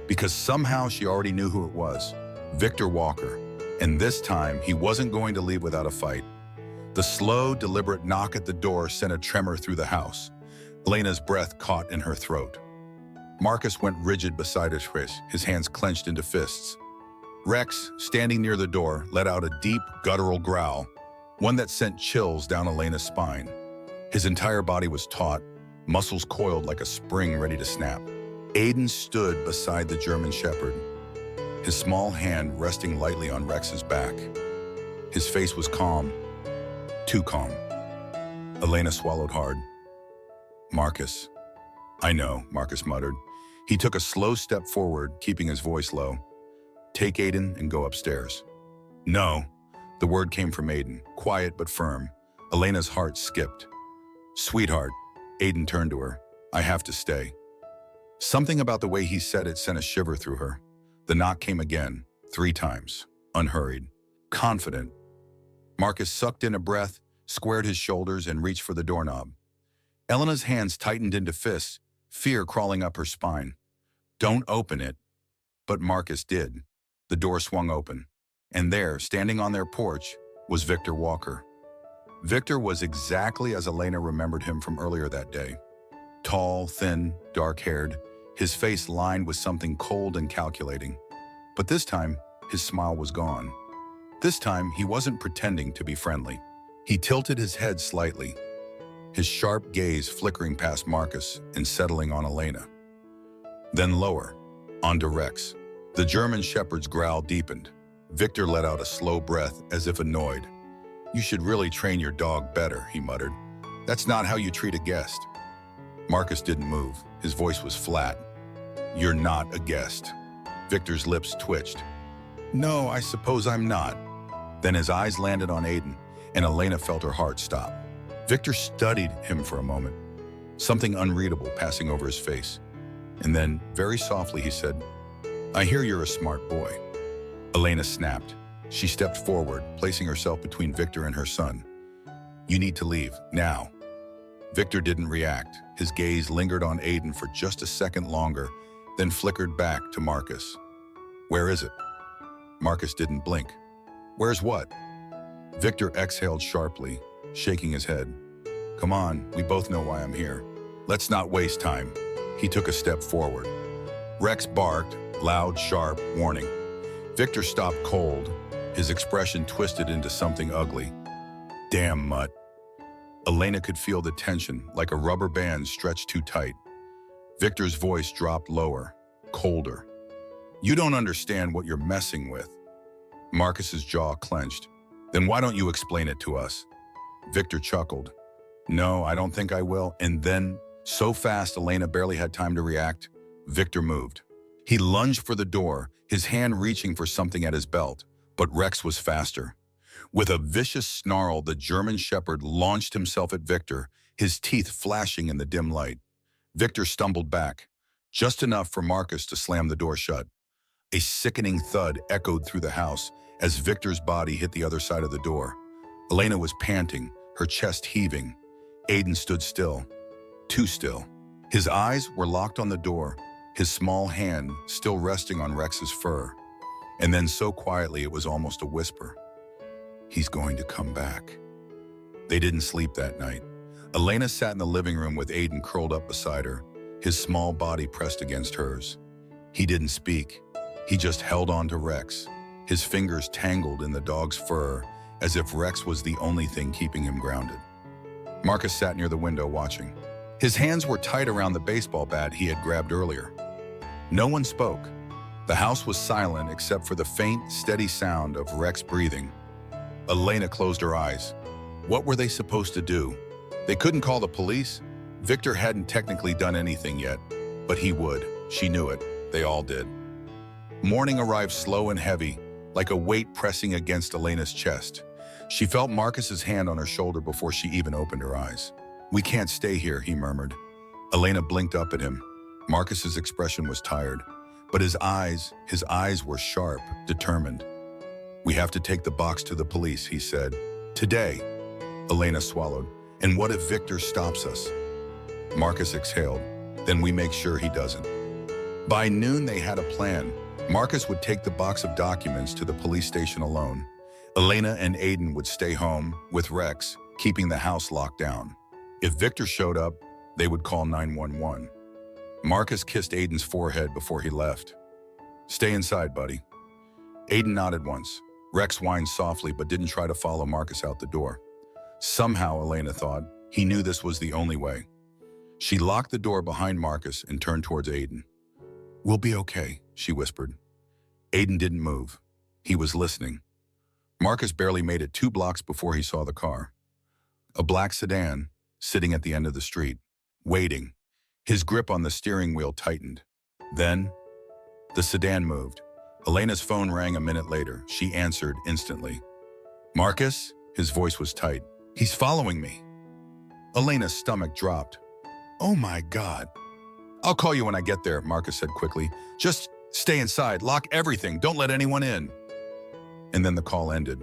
because somehow she already knew who it was. Victor Walker. And this time, he wasn't going to leave without a fight. The slow, deliberate knock at the door sent a tremor through the house. Elena's breath caught in her throat. Marcus went rigid beside his hands clenched into fists. Rex, standing near the door, let out a deep, guttural growl, one that sent chills down Elena's spine. His entire body was taut, muscles coiled like a spring ready to snap. Aiden stood beside the German shepherd, his small hand resting lightly on Rex's back. His face was calm, too calm. Elena swallowed hard. "Marcus." "I know," Marcus muttered. He took a slow step forward, keeping his voice low. "Take Aiden and go upstairs." "No." The word came from Aiden, quiet but firm. Elena's heart skipped. "Sweetheart," Aiden turned to her. "I have to stay." Something about the way he said it sent a shiver through her. The knock came again, 3 times, unhurried, confident. Marcus sucked in a breath, squared his shoulders, and reached for the doorknob. Elena's hands tightened into fists, fear crawling up her spine. "Don't open it." But Marcus did. The door swung open. And there, standing on their porch, was Victor Walker. Victor was exactly as Elena remembered him from earlier that day. Tall, thin, dark-haired, his face lined with something cold and calculating. But this time, his smile was gone. This time, he wasn't pretending to be friendly. He tilted his head slightly, his sharp gaze flickering past Marcus and settling on Elena. Then lower, onto Rex. The German shepherd's growl deepened. Victor let out a slow breath as if annoyed. "You should really train your dog better," he muttered. "That's not how you treat a guest." Marcus didn't move. His voice was flat. "You're not a guest." Victor's lips twitched. "No, I suppose I'm not." Then his eyes landed on Aiden, and Elena felt her heart stop. Victor studied him for a moment, something unreadable passing over his face. And then, very softly, he said, "I hear you're a smart boy." Elena snapped. She stepped forward, placing herself between Victor and her son. "You need to leave, now." Victor didn't react. His gaze lingered on Aiden for just a second longer, then flickered back to Marcus. "Where is it?" Marcus didn't blink. "Where's what?" Victor exhaled sharply, shaking his head. "Come on, we both know why I'm here. Let's not waste time." He took a step forward. Rex barked, loud, sharp, warning. Victor stopped cold, his expression twisted into something ugly. "Damn mutt." Elena could feel the tension, like a rubber band stretched too tight. Victor's voice dropped lower, colder. "You don't understand what you're messing with." Marcus's jaw clenched. "Then why don't you explain it to us?" Victor chuckled. "No, I don't think I will." And then, so fast Elena barely had time to react, Victor moved. He lunged for the door, his hand reaching for something at his belt, but Rex was faster. With a vicious snarl, the German Shepherd launched himself at Victor, his teeth flashing in the dim light. Victor stumbled back, just enough for Marcus to slam the door shut. A sickening thud echoed through the house as Victor's body hit the other side of the door. Elena was panting, her chest heaving. Aiden stood still, too still. His eyes were locked on the door, his small hand still resting on Rex's fur. And then so quietly it was almost a whisper. "He's going to come back." They didn't sleep that night. Elena sat in the living room with Aiden curled up beside her, his small body pressed against hers. He didn't speak. He just held on to Rex, his fingers tangled in the dog's fur, as if Rex was the only thing keeping him grounded. Marcus sat near the window watching. His hands were tight around the baseball bat he had grabbed earlier. No one spoke. The house was silent except for the faint, steady sound of Rex breathing. Elena closed her eyes. What were they supposed to do? They couldn't call the police. Victor hadn't technically done anything yet, but he would. She knew it. They all did. Morning arrived slow and heavy, like a weight pressing against Elena's chest. She felt Marcus's hand on her shoulder before she even opened her eyes. "We can't stay here," he murmured. Elena blinked up at him. Marcus's expression was tired, but his eyes were sharp, determined. "We have to take the box to the police," he said. "Today." Elena swallowed. "And what if Victor stops us?" Marcus exhaled. "Then we make sure he doesn't." By noon, they had a plan. Marcus would take the box of documents to the police station alone. Elena and Aiden would stay home with Rex, keeping the house locked down. If Victor showed up, they would call 911. Marcus kissed Aiden's forehead before he left. "Stay inside, buddy." Aiden nodded once. Rex whined softly but didn't try to follow Marcus out the door. Somehow, Elena thought, he knew this was the only way. She locked the door behind Marcus and turned towards Aiden. "We'll be okay," she whispered. Aiden didn't move. He was listening. Marcus barely made it 2 blocks before he saw the car. A black sedan, sitting at the end of the street, waiting. His grip on the steering wheel tightened. Then, the sedan moved. Elena's phone rang a minute later. She answered instantly. "Marcus?" His voice was tight. "He's following me." Elena's stomach dropped. "Oh my God." "I'll call you when I get there," Marcus said quickly. "Just stay inside, lock everything, don't let anyone in." And then the call ended.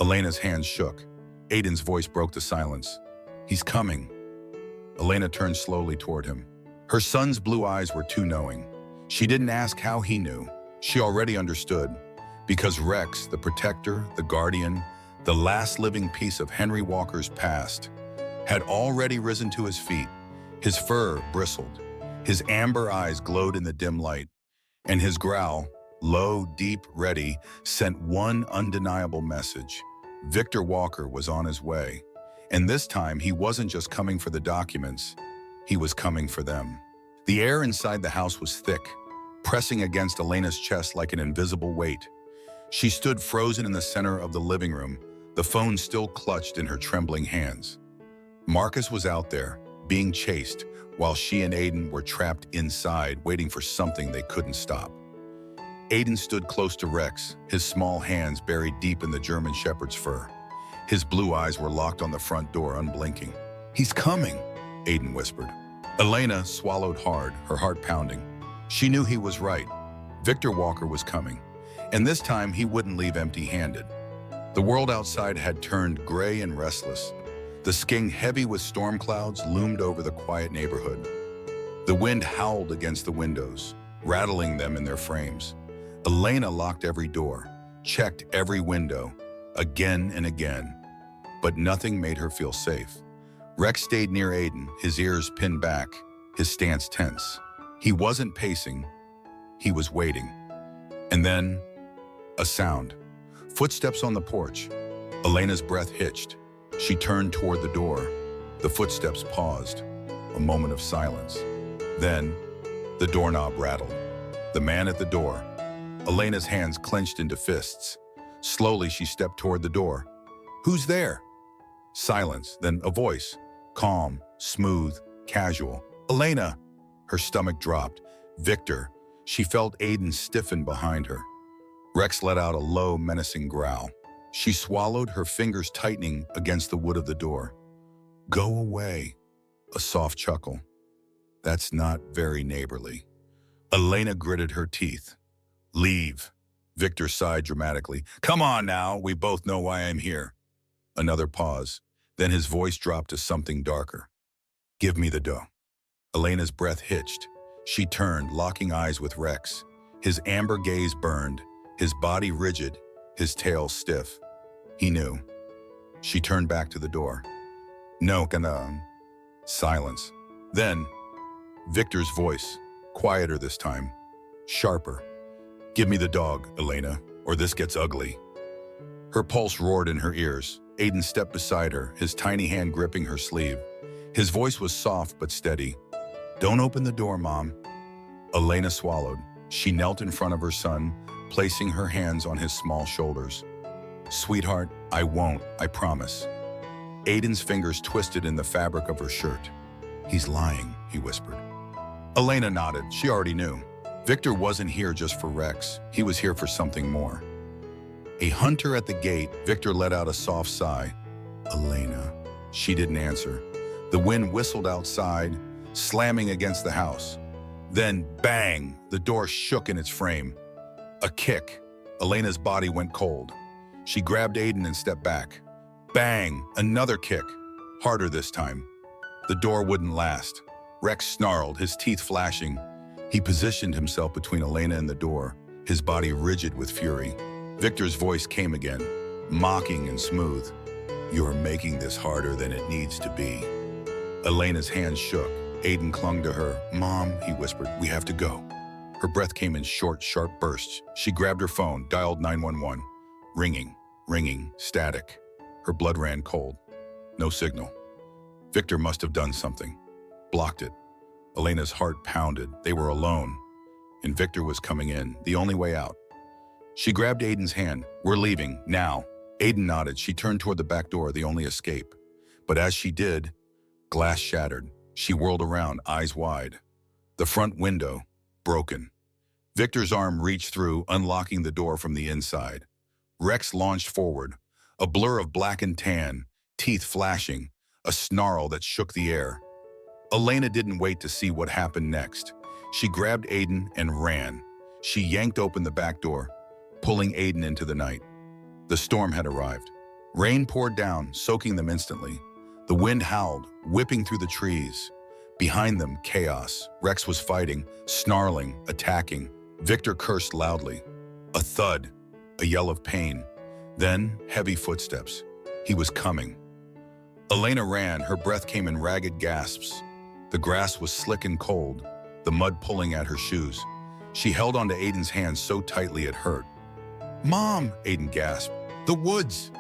Elena's hands shook. Aiden's voice broke the silence. "He's coming." Elena turned slowly toward him. Her son's blue eyes were too knowing. She didn't ask how he knew. She already understood. Because Rex, the protector, the guardian, the last living piece of Henry Walker's past, had already risen to his feet. His fur bristled. His amber eyes glowed in the dim light. And his growl, low, deep, ready, sent one undeniable message. Victor Walker was on his way. And this time, he wasn't just coming for the documents. He was coming for them. The air inside the house was thick, pressing against Elena's chest like an invisible weight. She stood frozen in the center of the living room, the phone still clutched in her trembling hands. Marcus was out there, being chased, while she and Aiden were trapped inside, waiting for something they couldn't stop. Aiden stood close to Rex, his small hands buried deep in the German Shepherd's fur. His blue eyes were locked on the front door, unblinking. "He's coming," Aiden whispered. Elena swallowed hard, her heart pounding. She knew he was right. Victor Walker was coming. And this time he wouldn't leave empty-handed. The world outside had turned gray and restless. The sky, heavy with storm clouds, loomed over the quiet neighborhood. The wind howled against the windows, rattling them in their frames. Elena locked every door, checked every window, again and again. But nothing made her feel safe. Rex stayed near Aiden, his ears pinned back, his stance tense. He wasn't pacing, he was waiting. And then, a sound. Footsteps on the porch. Elena's breath hitched. She turned toward the door. The footsteps paused. A moment of silence. Then, the doorknob rattled. The man at the door. Elena's hands clenched into fists. Slowly, she stepped toward the door. "Who's there?" Silence, then a voice. Calm, smooth, casual. "Elena!" Her stomach dropped. "Victor." She felt Aiden stiffen behind her. Rex let out a low, menacing growl. She swallowed, her fingers tightening against the wood of the door. "Go away." A soft chuckle. "That's not very neighborly." Elena gritted her teeth. "Leave." Victor sighed dramatically. "Come on now, we both know why I'm here." Another pause. Then his voice dropped to something darker. "Give me the dough." Elena's breath hitched. She turned, locking eyes with Rex. His amber gaze burned, his body rigid, his tail stiff. He knew. She turned back to the door. "No, gonna..." Silence. Then, Victor's voice, quieter this time, sharper. "Give me the dog, Elena, or this gets ugly." Her pulse roared in her ears. Aiden stepped beside her, his tiny hand gripping her sleeve. His voice was soft but steady. "Don't open the door, Mom." Elena swallowed. She knelt in front of her son, placing her hands on his small shoulders. "Sweetheart, I won't, I promise." Aiden's fingers twisted in the fabric of her shirt. "He's lying," he whispered. Elena nodded. She already knew. Victor wasn't here just for Rex. He was here for something more. A hunter at the gate, Victor let out a soft sigh. "Elena." She didn't answer. The wind whistled outside, slamming against the house. Then, bang, the door shook in its frame. A kick. Elena's body went cold. She grabbed Aiden and stepped back. Bang, another kick. Harder this time. The door wouldn't last. Rex snarled, his teeth flashing. He positioned himself between Elena and the door, his body rigid with fury. Victor's voice came again, mocking and smooth. "You're making this harder than it needs to be." Elena's hands shook. Aiden clung to her. "Mom," he whispered, "we have to go." Her breath came in short, sharp bursts. She grabbed her phone, dialed 911. Ringing, static. Her blood ran cold. No signal. Victor must have done something. Blocked it. Elena's heart pounded. They were alone. And Victor was coming in, the only way out. She grabbed Aiden's hand. "We're leaving, now." Aiden nodded. She turned toward the back door, the only escape. But as she did, glass shattered. She whirled around, eyes wide. The front window, broken. Victor's arm reached through, unlocking the door from the inside. Rex launched forward, a blur of black and tan, teeth flashing, a snarl that shook the air. Elena didn't wait to see what happened next. She grabbed Aiden and ran. She yanked open the back door, pulling Aiden into the night. The storm had arrived. Rain poured down, soaking them instantly. The wind howled, whipping through the trees. Behind them, chaos. Rex was fighting, snarling, attacking. Victor cursed loudly. A thud, a yell of pain. Then, heavy footsteps. He was coming. Elena ran, her breath came in ragged gasps. The grass was slick and cold, the mud pulling at her shoes. She held onto Aiden's hand so tightly it hurt. "Mom," Aiden gasped. "The woods!"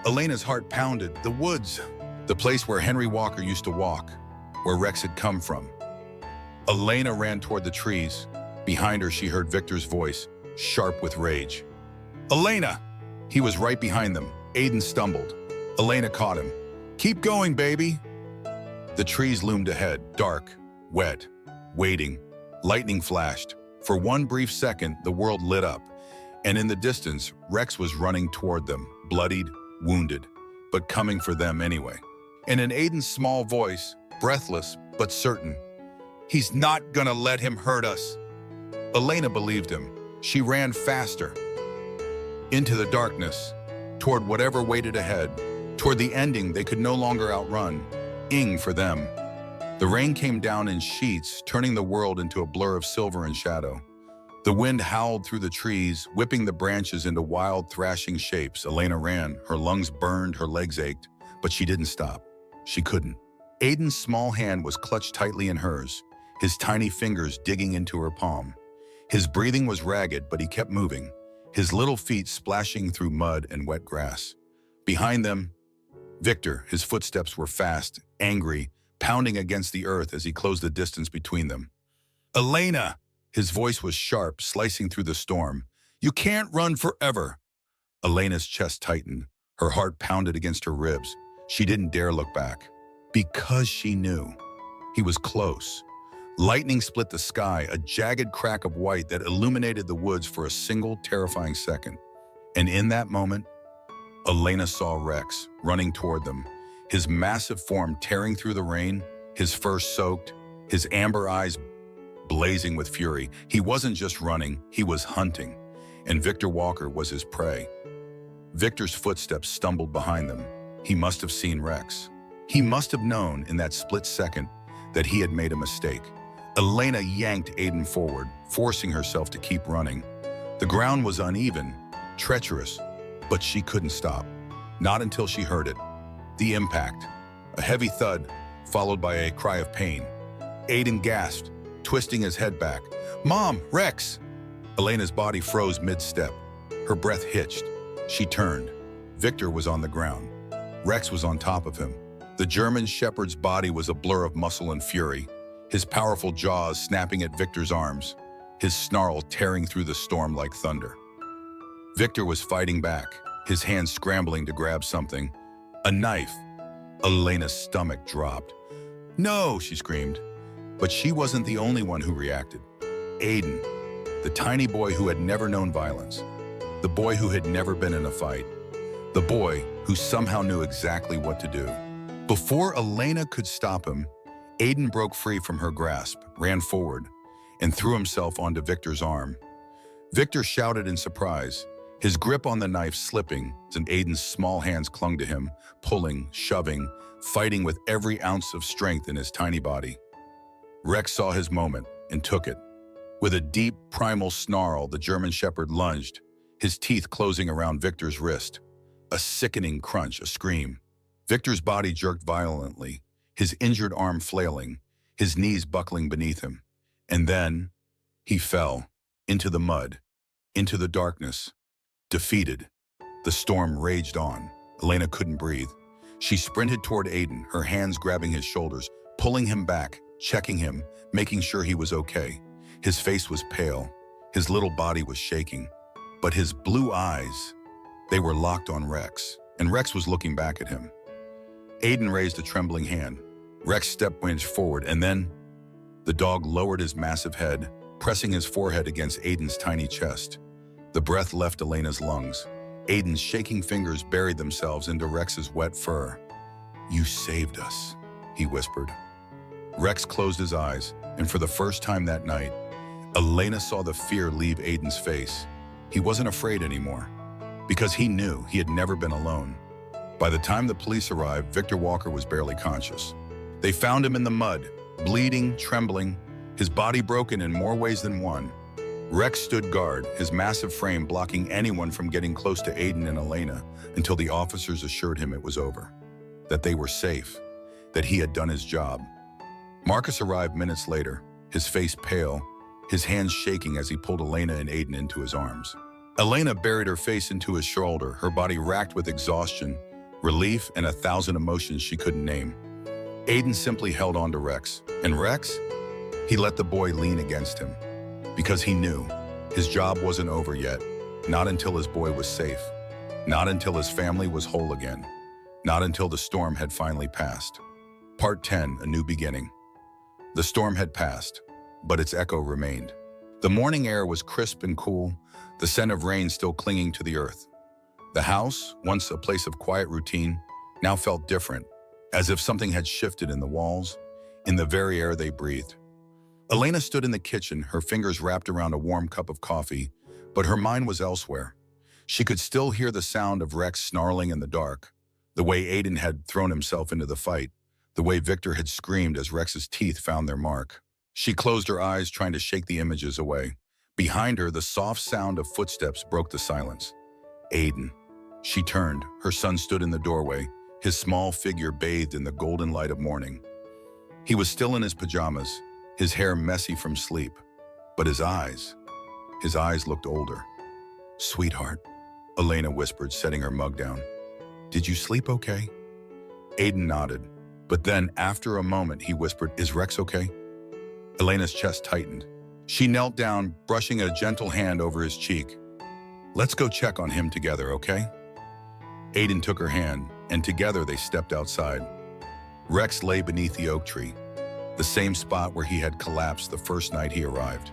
Elena's heart pounded. The woods! The place where Henry Walker used to walk, where Rex had come from. Elena ran toward the trees. Behind her, she heard Victor's voice, sharp with rage. "Elena!" He was right behind them. Aiden stumbled. Elena caught him. "Keep going, baby!" The trees loomed ahead, dark, wet, waiting. Lightning flashed. For one brief second, the world lit up. And in the distance, Rex was running toward them, bloodied, wounded, but coming for them anyway. And in Aiden's small voice, breathless but certain, "He's not gonna let him hurt us." Elena believed him. She ran faster. into the darkness, toward whatever waited ahead, toward the ending they could no longer outrun, ing for them. The rain came down in sheets, turning the world into a blur of silver and shadow. The wind howled through the trees, whipping the branches into wild, thrashing shapes. Elena ran. Her lungs burned, her legs ached, but she didn't stop. She couldn't. Aiden's small hand was clutched tightly in hers, his tiny fingers digging into her palm. His breathing was ragged, but he kept moving, his little feet splashing through mud and wet grass. Behind them, Victor, his footsteps were fast, angry, pounding against the earth as he closed the distance between them. "Elena!" His voice was sharp, slicing through the storm. "You can't run forever." Elena's chest tightened. Her heart pounded against her ribs. She didn't dare look back. Because she knew. He was close. Lightning split the sky, a jagged crack of white that illuminated the woods for a single terrifying second. And in that moment, Elena saw Rex running toward them, his massive form tearing through the rain, his fur soaked, his amber eyes blazing with fury. He wasn't just running, he was hunting, and Victor Walker was his prey. Victor's footsteps stumbled behind them. He must have seen Rex. He must have known in that split second that he had made a mistake. Elena yanked Aiden forward, forcing herself to keep running. The ground was uneven, treacherous, but she couldn't stop. Not until she heard it. The impact. A heavy thud, followed by a cry of pain. Aiden gasped, twisting his head back. "Mom, Rex!" Elena's body froze mid-step. Her breath hitched. She turned. Victor was on the ground. Rex was on top of him. The German shepherd's body was a blur of muscle and fury, his powerful jaws snapping at Victor's arms, his snarl tearing through the storm like thunder. Victor was fighting back, his hands scrambling to grab something. A knife. Elena's stomach dropped. "No!" she screamed. But she wasn't the only one who reacted. Aiden, the tiny boy who had never known violence, the boy who had never been in a fight, the boy who somehow knew exactly what to do. Before Elena could stop him, Aiden broke free from her grasp, ran forward, and threw himself onto Victor's arm. Victor shouted in surprise, his grip on the knife slipping, and Aiden's small hands clung to him, pulling, shoving, fighting with every ounce of strength in his tiny body. Rex saw his moment and took it. With a deep, primal snarl, the German shepherd lunged, his teeth closing around Victor's wrist. A sickening crunch, a scream. Victor's body jerked violently, his injured arm flailing, his knees buckling beneath him. And then he fell into the mud, into the darkness, defeated. The storm raged on. Elena couldn't breathe. She sprinted toward Aiden, her hands grabbing his shoulders, pulling him back, checking him, making sure he was okay. His face was pale. His little body was shaking. But his blue eyes, they were locked on Rex, and Rex was looking back at him. Aiden raised a trembling hand. Rex stepped one inch forward, and then the dog lowered his massive head, pressing his forehead against Aiden's tiny chest. The breath left Elena's lungs. Aiden's shaking fingers buried themselves into Rex's wet fur. "You saved us," he whispered. Rex closed his eyes, and for the first time that night, Elena saw the fear leave Aiden's face. He wasn't afraid anymore, because he knew he had never been alone. By the time the police arrived, Victor Walker was barely conscious. They found him in the mud, bleeding, trembling, his body broken in more ways than one. Rex stood guard, his massive frame blocking anyone from getting close to Aiden and Elena until the officers assured him it was over, that they were safe, that he had done his job. Marcus arrived minutes later, his face pale, his hands shaking as he pulled Elena and Aiden into his arms. Elena buried her face into his shoulder, her body racked with exhaustion, relief, and 1,000 emotions she couldn't name. Aiden simply held on to Rex. And Rex? He let the boy lean against him. Because he knew his job wasn't over yet, not until his boy was safe, not until his family was whole again, not until the storm had finally passed. Part 10, A New Beginning. The storm had passed, but its echo remained. The morning air was crisp and cool, the scent of rain still clinging to the earth. The house, once a place of quiet routine, now felt different, as if something had shifted in the walls, in the very air they breathed. Elena stood in the kitchen, her fingers wrapped around a warm cup of coffee, but her mind was elsewhere. She could still hear the sound of Rex snarling in the dark, the way Aiden had thrown himself into the fight, the way Victor had screamed as Rex's teeth found their mark. She closed her eyes, trying to shake the images away. Behind her, the soft sound of footsteps broke the silence. Aiden. She turned. Her son stood in the doorway, his small figure bathed in the golden light of morning. He was still in his pajamas, his hair messy from sleep. But his eyes looked older. "Sweetheart," Elena whispered, setting her mug down. "Did you sleep okay?" Aiden nodded, but then, after a moment, he whispered, "Is Rex okay?" Elena's chest tightened. She knelt down, brushing a gentle hand over his cheek. "Let's go check on him together, okay?" Aiden took her hand, and together they stepped outside. Rex lay beneath the oak tree, the same spot where he had collapsed the first night he arrived.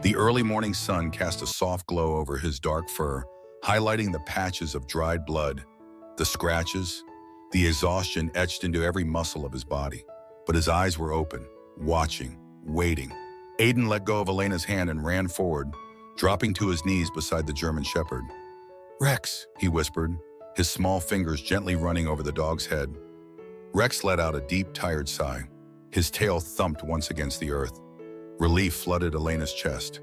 The early morning sun cast a soft glow over his dark fur, highlighting the patches of dried blood, the scratches, the exhaustion etched into every muscle of his body. But his eyes were open, watching, waiting. Aiden let go of Elena's hand and ran forward, dropping to his knees beside the German shepherd. "Rex," he whispered, his small fingers gently running over the dog's head. Rex let out a deep, tired sigh. His tail thumped once against the earth. Relief flooded Elena's chest.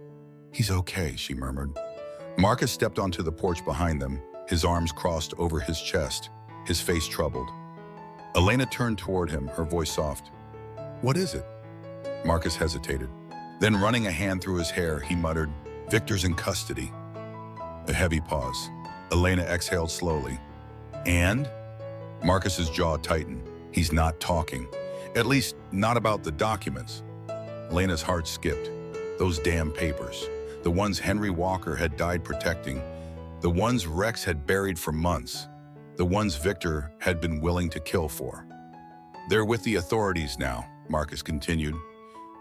"He's okay," she murmured. Marcus stepped onto the porch behind them, his arms crossed over his chest, his face troubled. Elena turned toward him, her voice soft. "What is it?" Marcus hesitated. Then, running a hand through his hair, he muttered, "Victor's in custody." A heavy pause. Elena exhaled slowly. "And?" Marcus's jaw tightened. "He's not talking. At least, not about the documents." Elena's heart skipped. Those damn papers. The ones Henry Walker had died protecting. The ones Rex had buried for months. The ones Victor had been willing to kill for. "They're with the authorities now," Marcus continued.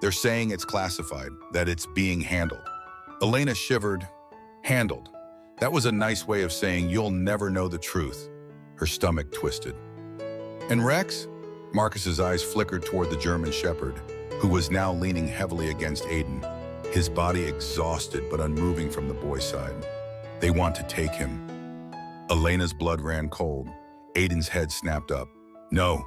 "They're saying it's classified, that it's being handled." Elena shivered. Handled. That was a nice way of saying you'll never know the truth. Her stomach twisted. "And Rex?" Marcus's eyes flickered toward the German shepherd, who was now leaning heavily against Aiden, his body exhausted but unmoving from the boy's side. "They want to take him." Elena's blood ran cold. Aiden's head snapped up. "No."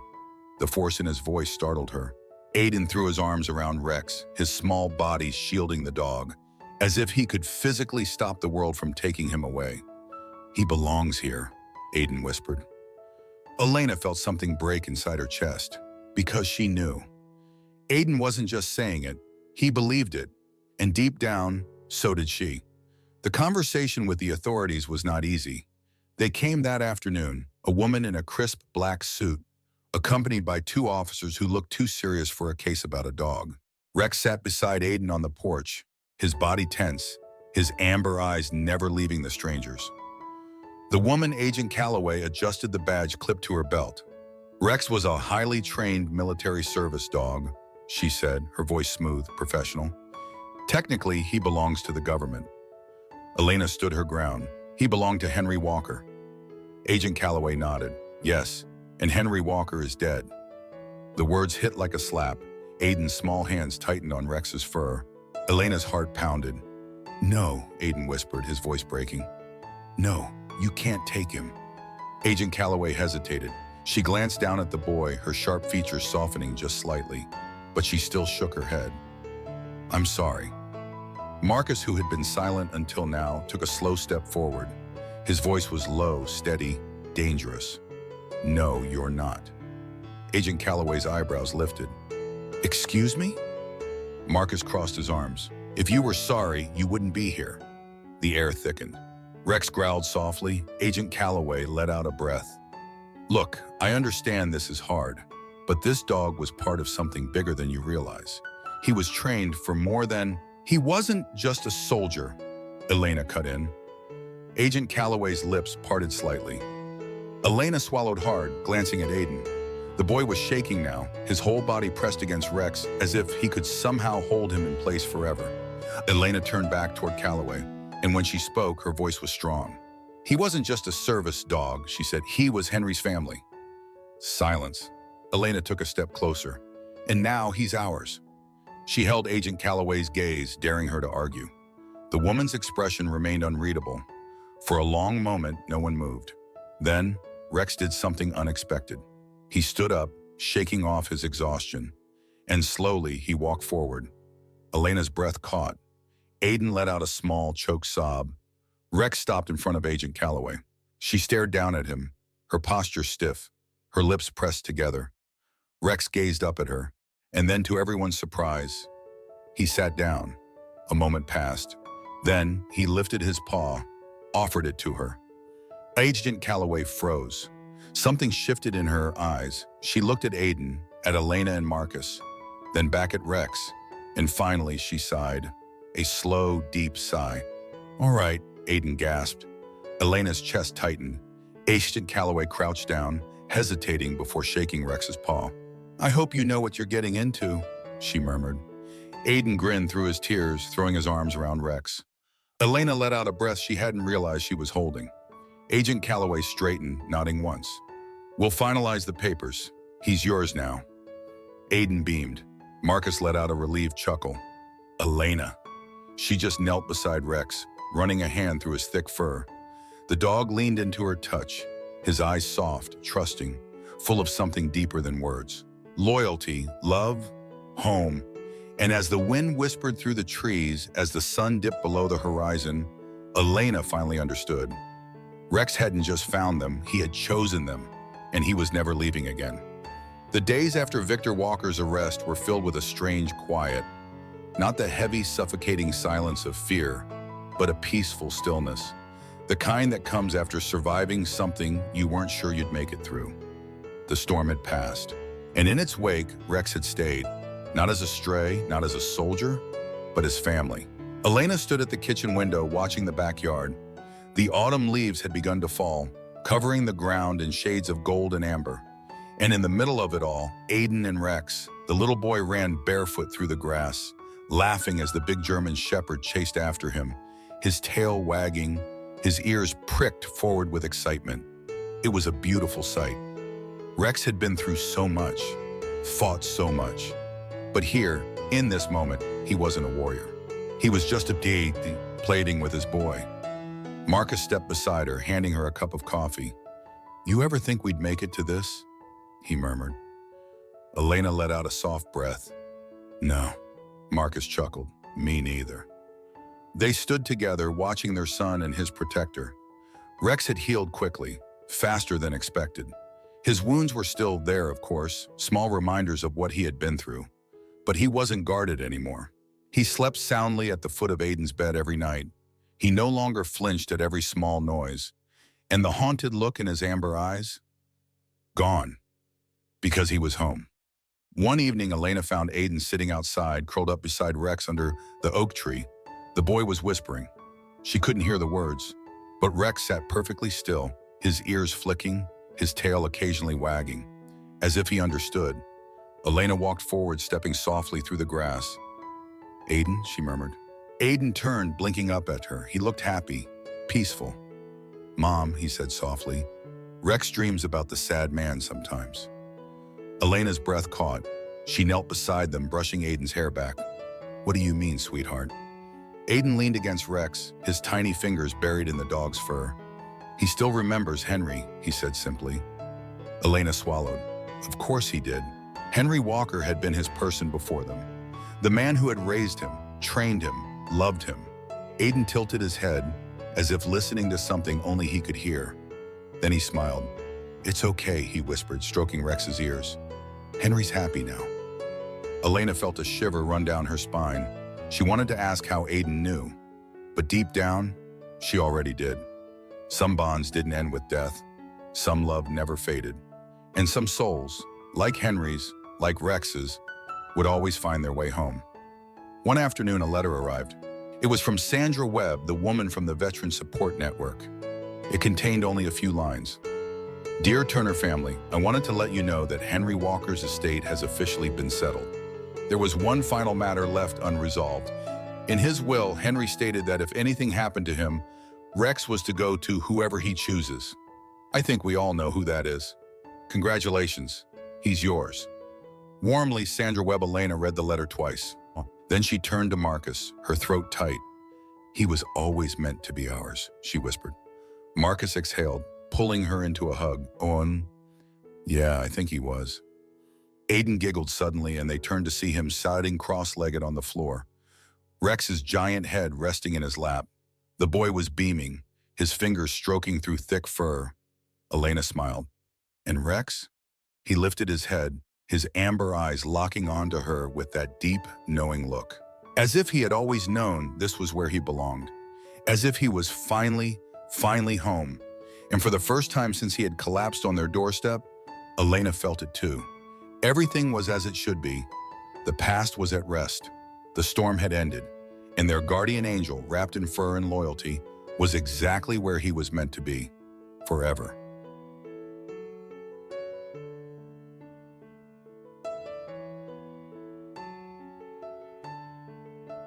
The force in his voice startled her. Aiden threw his arms around Rex, his small body shielding the dog, as if he could physically stop the world from taking him away. "He belongs here," Aiden whispered. Elena felt something break inside her chest, because she knew. Aiden wasn't just saying it, he believed it, and deep down, so did she. The conversation with the authorities was not easy. They came that afternoon, a woman in a crisp black suit, accompanied by two officers who looked too serious for a case about a dog. Rex sat beside Aiden on the porch, his body tense, his amber eyes never leaving the strangers. The woman, Agent Calloway, adjusted the badge clipped to her belt. "Rex was a highly trained military service dog," she said, her voice smooth, professional. "Technically, he belongs to the government." Elena stood her ground. "He belonged to Henry Walker." Agent Calloway nodded. "Yes, and Henry Walker is dead." The words hit like a slap. Aiden's small hands tightened on Rex's fur. Elena's heart pounded. "No," Aiden whispered, his voice breaking. "No, you can't take him." Agent Calloway hesitated. She glanced down at the boy, her sharp features softening just slightly, but she still shook her head. "I'm sorry." Marcus, who had been silent until now, took a slow step forward. His voice was low, steady, dangerous. "No, you're not." Agent Calloway's eyebrows lifted. "Excuse me?" Marcus crossed his arms. "If you were sorry, you wouldn't be here." The air thickened. Rex growled softly. Agent Calloway let out a breath. "Look, I understand this is hard, but this dog was part of something bigger than you realize. He was trained for more than... He wasn't just a soldier," Elena cut in. Agent Calloway's lips parted slightly. Elena swallowed hard, glancing at Aiden. The boy was shaking now, his whole body pressed against Rex as if he could somehow hold him in place forever. Elena turned back toward Calloway, and when she spoke, her voice was strong. "He wasn't just a service dog," she said. "He was Henry's family." Silence. Elena took a step closer. "And now he's ours." She held Agent Calloway's gaze, daring her to argue. The woman's expression remained unreadable. For a long moment, no one moved. Then, Rex did something unexpected. He stood up, shaking off his exhaustion, and slowly he walked forward. Elena's breath caught. Aiden let out a small, choked sob. Rex stopped in front of Agent Calloway. She stared down at him, her posture stiff, her lips pressed together. Rex gazed up at her, and then to everyone's surprise, he sat down. A moment passed. Then he lifted his paw, offered it to her. Agent Calloway froze. Something shifted in her eyes. She looked at Aiden, at Elena and Marcus, then back at Rex, and finally she sighed. A slow, deep sigh. "All right," Aiden gasped. Elena's chest tightened. Agent Calloway crouched down, hesitating before shaking Rex's paw. "I hope you know what you're getting into," she murmured. Aiden grinned through his tears, throwing his arms around Rex. Elena let out a breath she hadn't realized she was holding. Agent Calloway straightened, nodding once. "We'll finalize the papers. He's yours now." Aiden beamed. Marcus let out a relieved chuckle. Elena. She just knelt beside Rex, running a hand through his thick fur. The dog leaned into her touch, his eyes soft, trusting, full of something deeper than words. Loyalty, love, home. And as the wind whispered through the trees, as the sun dipped below the horizon, Elena finally understood. Rex hadn't just found them, he had chosen them, and he was never leaving again. The days after Victor Walker's arrest were filled with a strange quiet. Not the heavy, suffocating silence of fear, but a peaceful stillness. The kind that comes after surviving something you weren't sure you'd make it through. The storm had passed, and in its wake, Rex had stayed. Not as a stray, not as a soldier, but as family. Elena stood at the kitchen window watching the backyard. The autumn leaves had begun to fall, covering the ground in shades of gold and amber. And in the middle of it all, Aiden and Rex, the little boy, ran barefoot through the grass, laughing as the big German shepherd chased after him, his tail wagging, his ears pricked forward with excitement. It was a beautiful sight. Rex had been through so much, fought so much. But here, in this moment, he wasn't a warrior. He was just a deity playing with his boy. Marcus stepped beside her, handing her a cup of coffee. "You ever think we'd make it to this?" he murmured. Elena let out a soft breath. "No," Marcus chuckled. "Me neither." They stood together, watching their son and his protector. Rex had healed quickly, faster than expected. His wounds were still there, of course, small reminders of what he had been through. But he wasn't guarded anymore. He slept soundly at the foot of Aiden's bed every night. He no longer flinched at every small noise. And the haunted look in his amber eyes? Gone. Because he was home. One evening, Elena found Aiden sitting outside, curled up beside Rex under the oak tree. The boy was whispering. She couldn't hear the words, but Rex sat perfectly still, his ears flicking, his tail occasionally wagging, as if he understood. Elena walked forward, stepping softly through the grass. "Aiden," she murmured. Aiden turned, blinking up at her. He looked happy, peaceful. "Mom," he said softly, "Rex dreams about the sad man sometimes." Elena's breath caught. She knelt beside them, brushing Aiden's hair back. "What do you mean, sweetheart?" Aiden leaned against Rex, his tiny fingers buried in the dog's fur. "He still remembers Henry," he said simply. Elena swallowed. Of course he did. Henry Walker had been his person before them. The man who had raised him, trained him, loved him. Aiden tilted his head, as if listening to something only he could hear. Then he smiled. "It's okay," he whispered, stroking Rex's ears. "Henry's happy now." Elena felt a shiver run down her spine. She wanted to ask how Aiden knew, but deep down, she already did. Some bonds didn't end with death. Some love never faded. And some souls, like Henry's, like Rex's, would always find their way home. One afternoon, a letter arrived. It was from Sandra Webb, the woman from the Veteran Support Network. It contained only a few lines. "Dear Turner family, I wanted to let you know that Henry Walker's estate has officially been settled. There was one final matter left unresolved. In his will, Henry stated that if anything happened to him, Rex was to go to whoever he chooses. I think we all know who that is. Congratulations, he's yours." Warmly, Sandra Webb Elena read the letter twice. Then she turned to Marcus, her throat tight. "He was always meant to be ours," she whispered. Marcus exhaled, pulling her into a hug. Owen? Yeah, I think he was. Aiden giggled suddenly, and they turned to see him sitting cross-legged on the floor, Rex's giant head resting in his lap. The boy was beaming, his fingers stroking through thick fur. Elena smiled. And Rex? He lifted his head, his amber eyes locking onto her with that deep, knowing look. As if he had always known this was where he belonged. As if he was finally home. And for the first time since he had collapsed on their doorstep, Elena felt it too. Everything was as it should be. The past was at rest. The storm had ended, and their guardian angel, wrapped in fur and loyalty, was exactly where he was meant to be, forever.